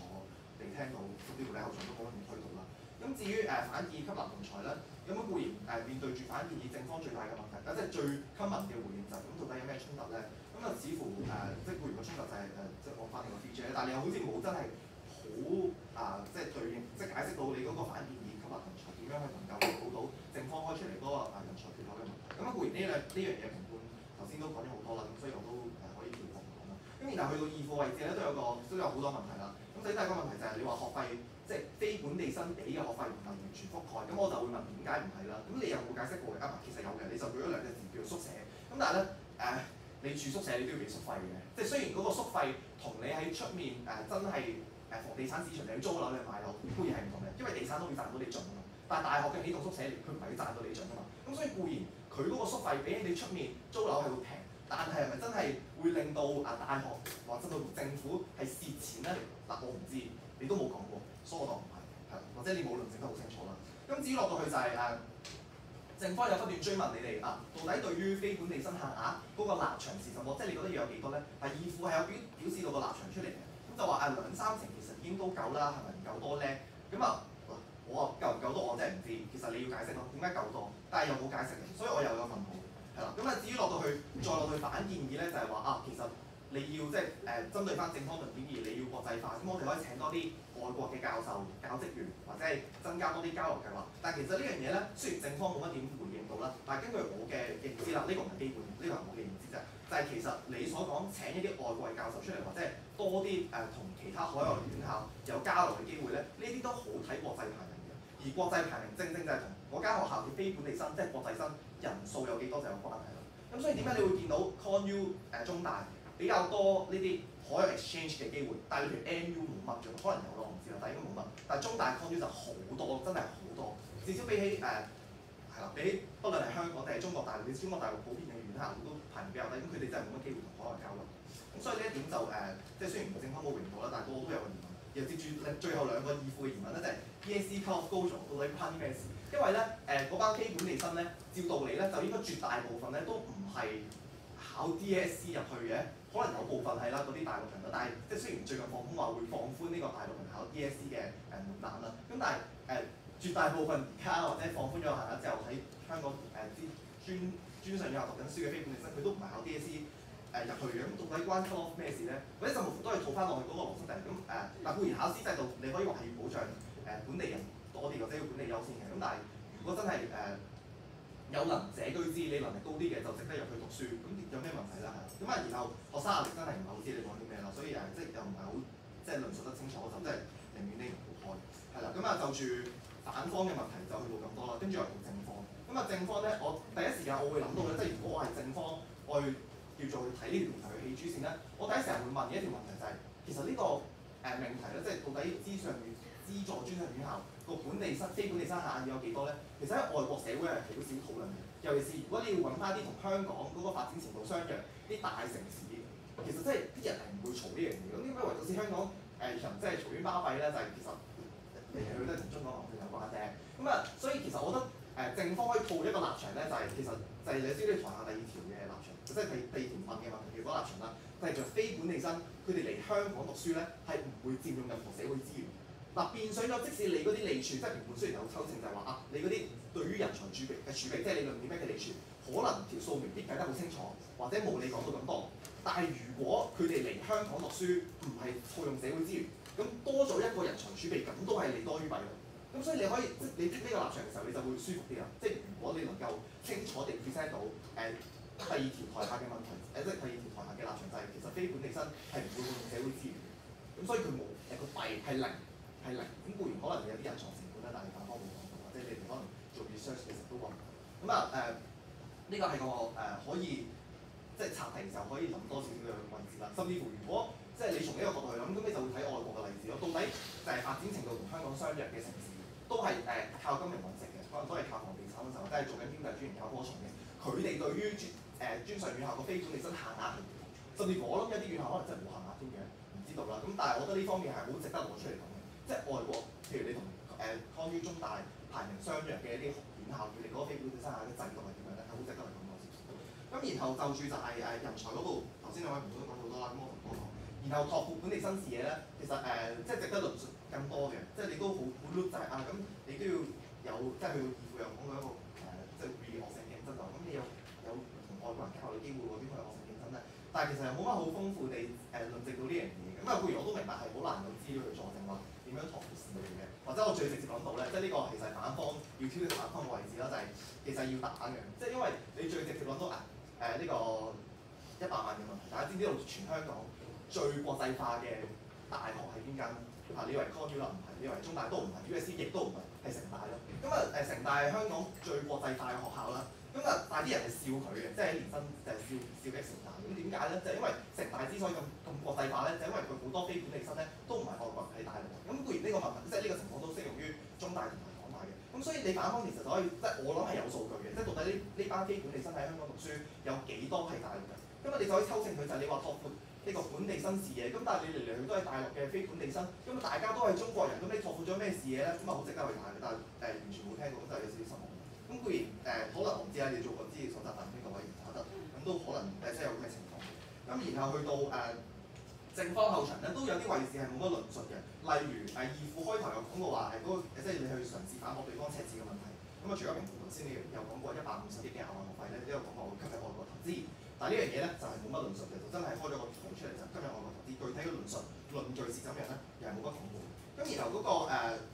地聽到，甚至乎你後場都冇乜點推到啦。咁至於反建議吸納人才咧，咁固然面對住反建議，正方最大嘅問題，即係最 common 嘅回應就係咁，到底有咩衝突咧？咁似乎即係固然個衝突就係即係我翻你個 BJ， 但係你又好似冇真係好即係對應，即係解釋到你嗰個反建議吸納人才點樣去能夠彌補到正方開出嚟嗰個人才缺口嘅問題。咁固然呢樣嘢評判頭先都講咗好多啦，咁所以我都可以調過唔講啦。咁然後去到二課位置咧都有好多問題啦。咁首先第一個問題就係你話學費即係非本地生俾嘅學費唔係完全覆蓋，咁我就會問點解唔係啦？咁你有冇解釋過嘅？其實有嘅，你就舉咗兩隻字叫做宿舍。咁但係咧你住宿舍你都要俾宿費嘅，即係雖然嗰個宿費同你喺出面真係房地產市場你去租樓你去買樓固然係唔同嘅，因為地產都會賺到你盡啊嘛。但係大學嘅起棟宿舍佢唔係賺到你盡啊嘛。咁所以固然佢嗰個宿費比起你出面租樓係會平，但係係咪真係會令到大學或者到政府係蝕錢咧？嗱我唔知，你都冇講過，所以我當唔係，或者你冇論證得好清楚啦。咁至於落到去就係政方有不斷追問你哋到底對於非本地生限額嗰個立場是什麼？即係你覺得要有幾多咧？議庫係有表示到個立場出嚟嘅，咁就話2-3成其實已經都夠啦，係咪唔夠多咧？咁我話夠唔夠多我真係唔知，其實你要解釋咯，點解夠多？但係又冇解釋嘅，所以我又有問號，係啦。咁至於落到去再落去反建議咧，就係話其實你要即係針對翻正方論點而你要國際化，咁我哋可以請多啲外國嘅教授、教職員，或者係增加多啲交流計劃。但係其實呢樣嘢咧，雖然正方冇乜點回應到啦，但係根據我嘅認知啦，呢個唔係基本，呢個係我嘅認知啫。就係其實你所講請一啲外國嘅教授出嚟，或者係多啲同其他海外院校有交流嘅機會咧，呢啲都好睇國際排名嘅。而國際排名正正就係同嗰間學校嘅非本地生，即係國際生人數有幾多就有關係啦。咁所以點解你會見到 ConU 中大比較多呢啲海外 exchange 嘅機會，但係譬如 NU 冇乜嘅，可能有咯，我唔知啦，但係應該冇乜。但係中大 ConU 就好多，真係好多，至少比起係啦，比起不論係香港定係中國大陸，你中國大陸普遍嘅院校都排名比較低，咁佢哋真係冇乜機會同海外交流。咁所以呢一點就即係雖然唔係正方冇榮到啦，但係個個都有個疑問。又接住最後兩個議庫嘅疑問咧，就係 DSE cut off 高咗，到底關啲咩事？一因為咧嗰班非本地生咧，照道理咧就應該絕大部分咧都唔係考 DSE 入去嘅，可能有部分係啦，嗰啲大陸人啦，但係即係雖然最近放風話會放寬呢個大陸人考 DSE 嘅門檻啦，咁但係絕大部分而家或者放寬咗限額之後喺香港專上院校讀緊書嘅非本地生，佢都唔係考 DSE 入去嘅，咁到底關 cut off 咩事咧？或者甚至乎都係套翻落去嗰個邏輯定咁嗱固然考試制度你可以話係要保障本地人多啲，或者要本地優先嘅，咁但係如果真係有能者居之，你能力高啲嘅就值得入去讀書，咁有咩問題啦？係咁然後學生壓力真係唔係好知你講啲咩啦，所以即係又唔係好即係論述得清楚，就真係寧願呢唔好開係啦。咁就住反方嘅問題就去到咁多啦，跟住又到正方。咁正方咧，我第一時間我會諗到咧，即係如果我係正方，我去叫做去睇呢條命題去起主線咧，我第一時間會問嘅一條問題就係、其實呢個命題咧，即係到底資助專上院校個本地生非本地生限額要有幾多咧？其實喺外國社會係好少討論嘅，尤其是如果你要揾翻啲同香港嗰個發展程度相若啲大城市，其實真係啲人係唔會嘈呢樣嘢。咁點解唯獨是香港人即係嘈冤巴閉咧？就係、其實嚟嚟去去都係同中港矛盾有關啫。咁所以其實我覺得正方可以套一個立場咧，就係、其實就係你知你台下第二條嘅立場，即係第二條問嘅問題嘅嗰個立場啦。就係、非本地生佢哋嚟香港讀書咧，係唔會佔用任何社會資源。嗱，變相咗，即使你嗰啲利處，即係評判雖然有抽證，就係話你嗰啲對於人才儲備，即係你論點咩嘅利處，可能條數未必計得好清楚，或者冇你講到咁多。但係如果佢哋嚟香港讀書唔係套用社會資源，咁多咗一個人才儲備，咁都係利多於弊咯。咁所以你可以即係你剔呢個立場嘅時候，你就會舒服啲啦。即係如果你能夠清楚地 present 到第二條台下嘅問題，即係第二條台下嘅立場就係、其實非本地生係唔會用社會資源嘅，咁所以佢冇個弊係零。係零，咁固然可能有啲人才成本啦，但係反方冇講到，或者你哋可能做 research 嘅時候都講唔到。咁呢個係個可以即係拆題嘅時候可以諗多少少嘅位置啦。甚至乎如果即係你從呢個角度去諗，咁你就會睇外國嘅例子咯。到底就係發展程度同香港相若嘅城市，都係靠金融揾食嘅，可能都係靠房地產嗰陣，都係做緊經濟專員靠科創嘅。佢哋對於專上院校個非本地生限額係唔同，甚至乎我諗有啲院校可能真係冇限額添嘅，唔知道啦。咁但係我覺得呢方面係好值得攞出嚟講。即係外國，譬如你同康於中大排名相若嘅一啲院校，佢哋嗰個非本地生限嘅制度係點樣咧？係好值得嚟講多少少。咁然後就住就係人才嗰度，頭先兩位同事都講好多啦，咁我同多講。然後拓闊本地生視野咧，其實即係值得論述更多嘅，即係你都好 look 就係咁你都要有即係去到義父又講到一個即係與惡性競爭就咁，你有同外國人交流嘅機會，嗰啲係惡性競爭咧。但係其實又冇乜好豐富地論證到呢樣嘢嘅。咁固然我都明白係好難有資料去佐證話點樣拓闊視野嘅，或者我最直接諗到咧，即係呢個其實係反方要挑戰反方嘅位置啦，就係、其實要打嘅，即係因為你最直接諗到呢個100萬嘅問題，大家知唔知道全香港最國際化嘅大學係邊間？你以為 Con U 啦唔係，你以為中大都唔係 USC 亦都唔係，係城大咯。咁城大係香港最國際化嘅學校啦。咁但係啲人係笑佢嘅，即係喺年薪就係笑城大。咁點解咧？就係、因為城大之所以咁國際化咧，就係、因為佢好多非本地生咧都唔係外國人喺大陸。咁固然呢個問題，即係呢個情況都適用於中大同埋港大嘅。咁所以你反方其實就可以，即係我諗係有數據嘅，即係到底呢班非本地生喺香港讀書有幾多係大陸人？咁你就可以抽證佢就係你話拓闊呢個本地生視野，咁但係你嚟去都係大陸嘅非本地生，咁大家都係中國人，咁你拓闊咗咩視野咧？咁好值得去睇嘅，但係完全冇聽過，咁就有少少失望。咁固然可能我唔知啊，你做過資料搜集，但係呢個位唔打得，咁都可能真係有咁嘅情況。咁然後去到正方後場咧，都有啲位置係冇乜論述嘅，例如義父開頭有講過話即係你去嘗試反駁對方赤字嘅問題。咁除咗評判頭先你有講過150億嘅額外學費咧，呢個講話會吸引外國投資。但係呢樣嘢咧就係冇乜論述嘅，就真係開咗個圖出嚟就今日外國投資，具體嘅論述論據是怎樣咧，又係冇乜講過。咁然後嗰、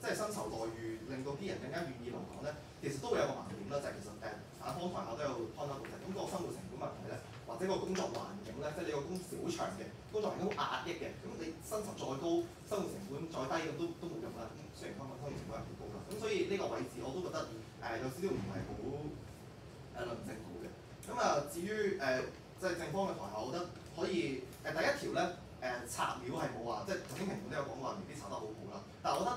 即係薪酬待遇令到啲人更加願意留港咧，其實都會有個盲點啦，就係、其實反方台下都有 point out 到嘅，咁個生活成本問題咧，或者個工作環境咧，即係你個工時好長嘅，工作環境好壓抑嘅，咁你薪酬再高，生活成本再低咁都冇用啦。雖然香港生活成本係好高啦，咁所以呢個位置我都覺得有少少唔係好論證到嘅。咁至於即係正方嘅台下，我覺得可以第一條咧拆料係冇話，即係頭先評判都有講話未必拆得好好啦。但係我覺得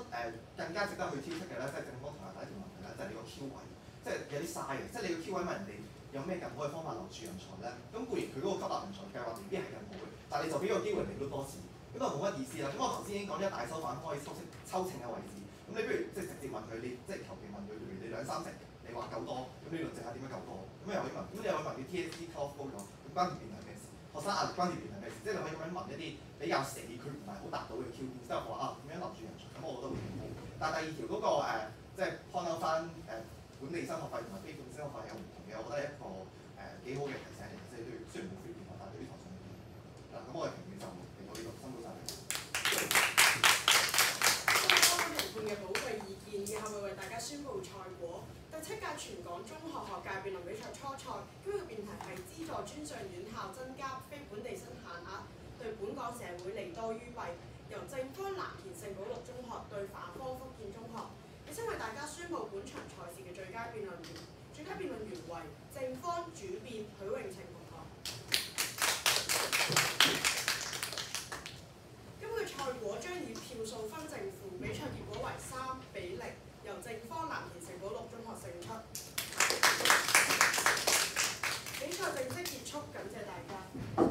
更加值得去挑剔嘅咧，即係正方台下第一條問題咧，就係你個 Q 位，即係有啲嘥嘅，即係你個 Q 位問人哋有咩更好嘅方法留住人才咧？咁固然佢嗰個吸納人才計劃未必係更好嘅，但係你就俾個機會人哋都多次，咁就冇乜意思啦。咁我頭先已經講咗大收反方可以抽秤嘅位置，咁咁你不如即係直接問佢，你即係求其問佢，譬如你2、3成，你話夠多，咁你論證下點樣夠多？咁又可以問，咁你又可以問啲 TSC cut-off 高咗，咁關鍵係咩事？學生壓力關鍵係咩事？即係你可以咁樣問一啲比較死，佢唔係好達到嘅 QB，即係話啊點樣留住人才，咁我覺得會幾好。但係第二條嗰個即係 point out 翻本地生學費同埋非本地生學費有唔同嘅，我覺得係一個幾好嘅提醒嚟嘅，即係都要雖然冇非電學，但係對於台上面嗱，咁我嘅評語就嚟到呢度，辛苦晒你。評判嘅寶貴意見，以後會為大家宣佈賽果。第7屆全港中學學界辯論比賽初賽，今日嘅辯題係資助專上院校增加非本地生限額，對本港社會利多於弊。由正方藍田聖保祿中學對反方福建中學。亦請為大家宣佈本場賽事嘅最佳辯論員。最佳辯論員為正方主辯許永晴同學。今個賽果將以票數分正負，比賽結果為3-0，由正方藍田聖保祿中學勝出。比賽正式結束，感謝大家。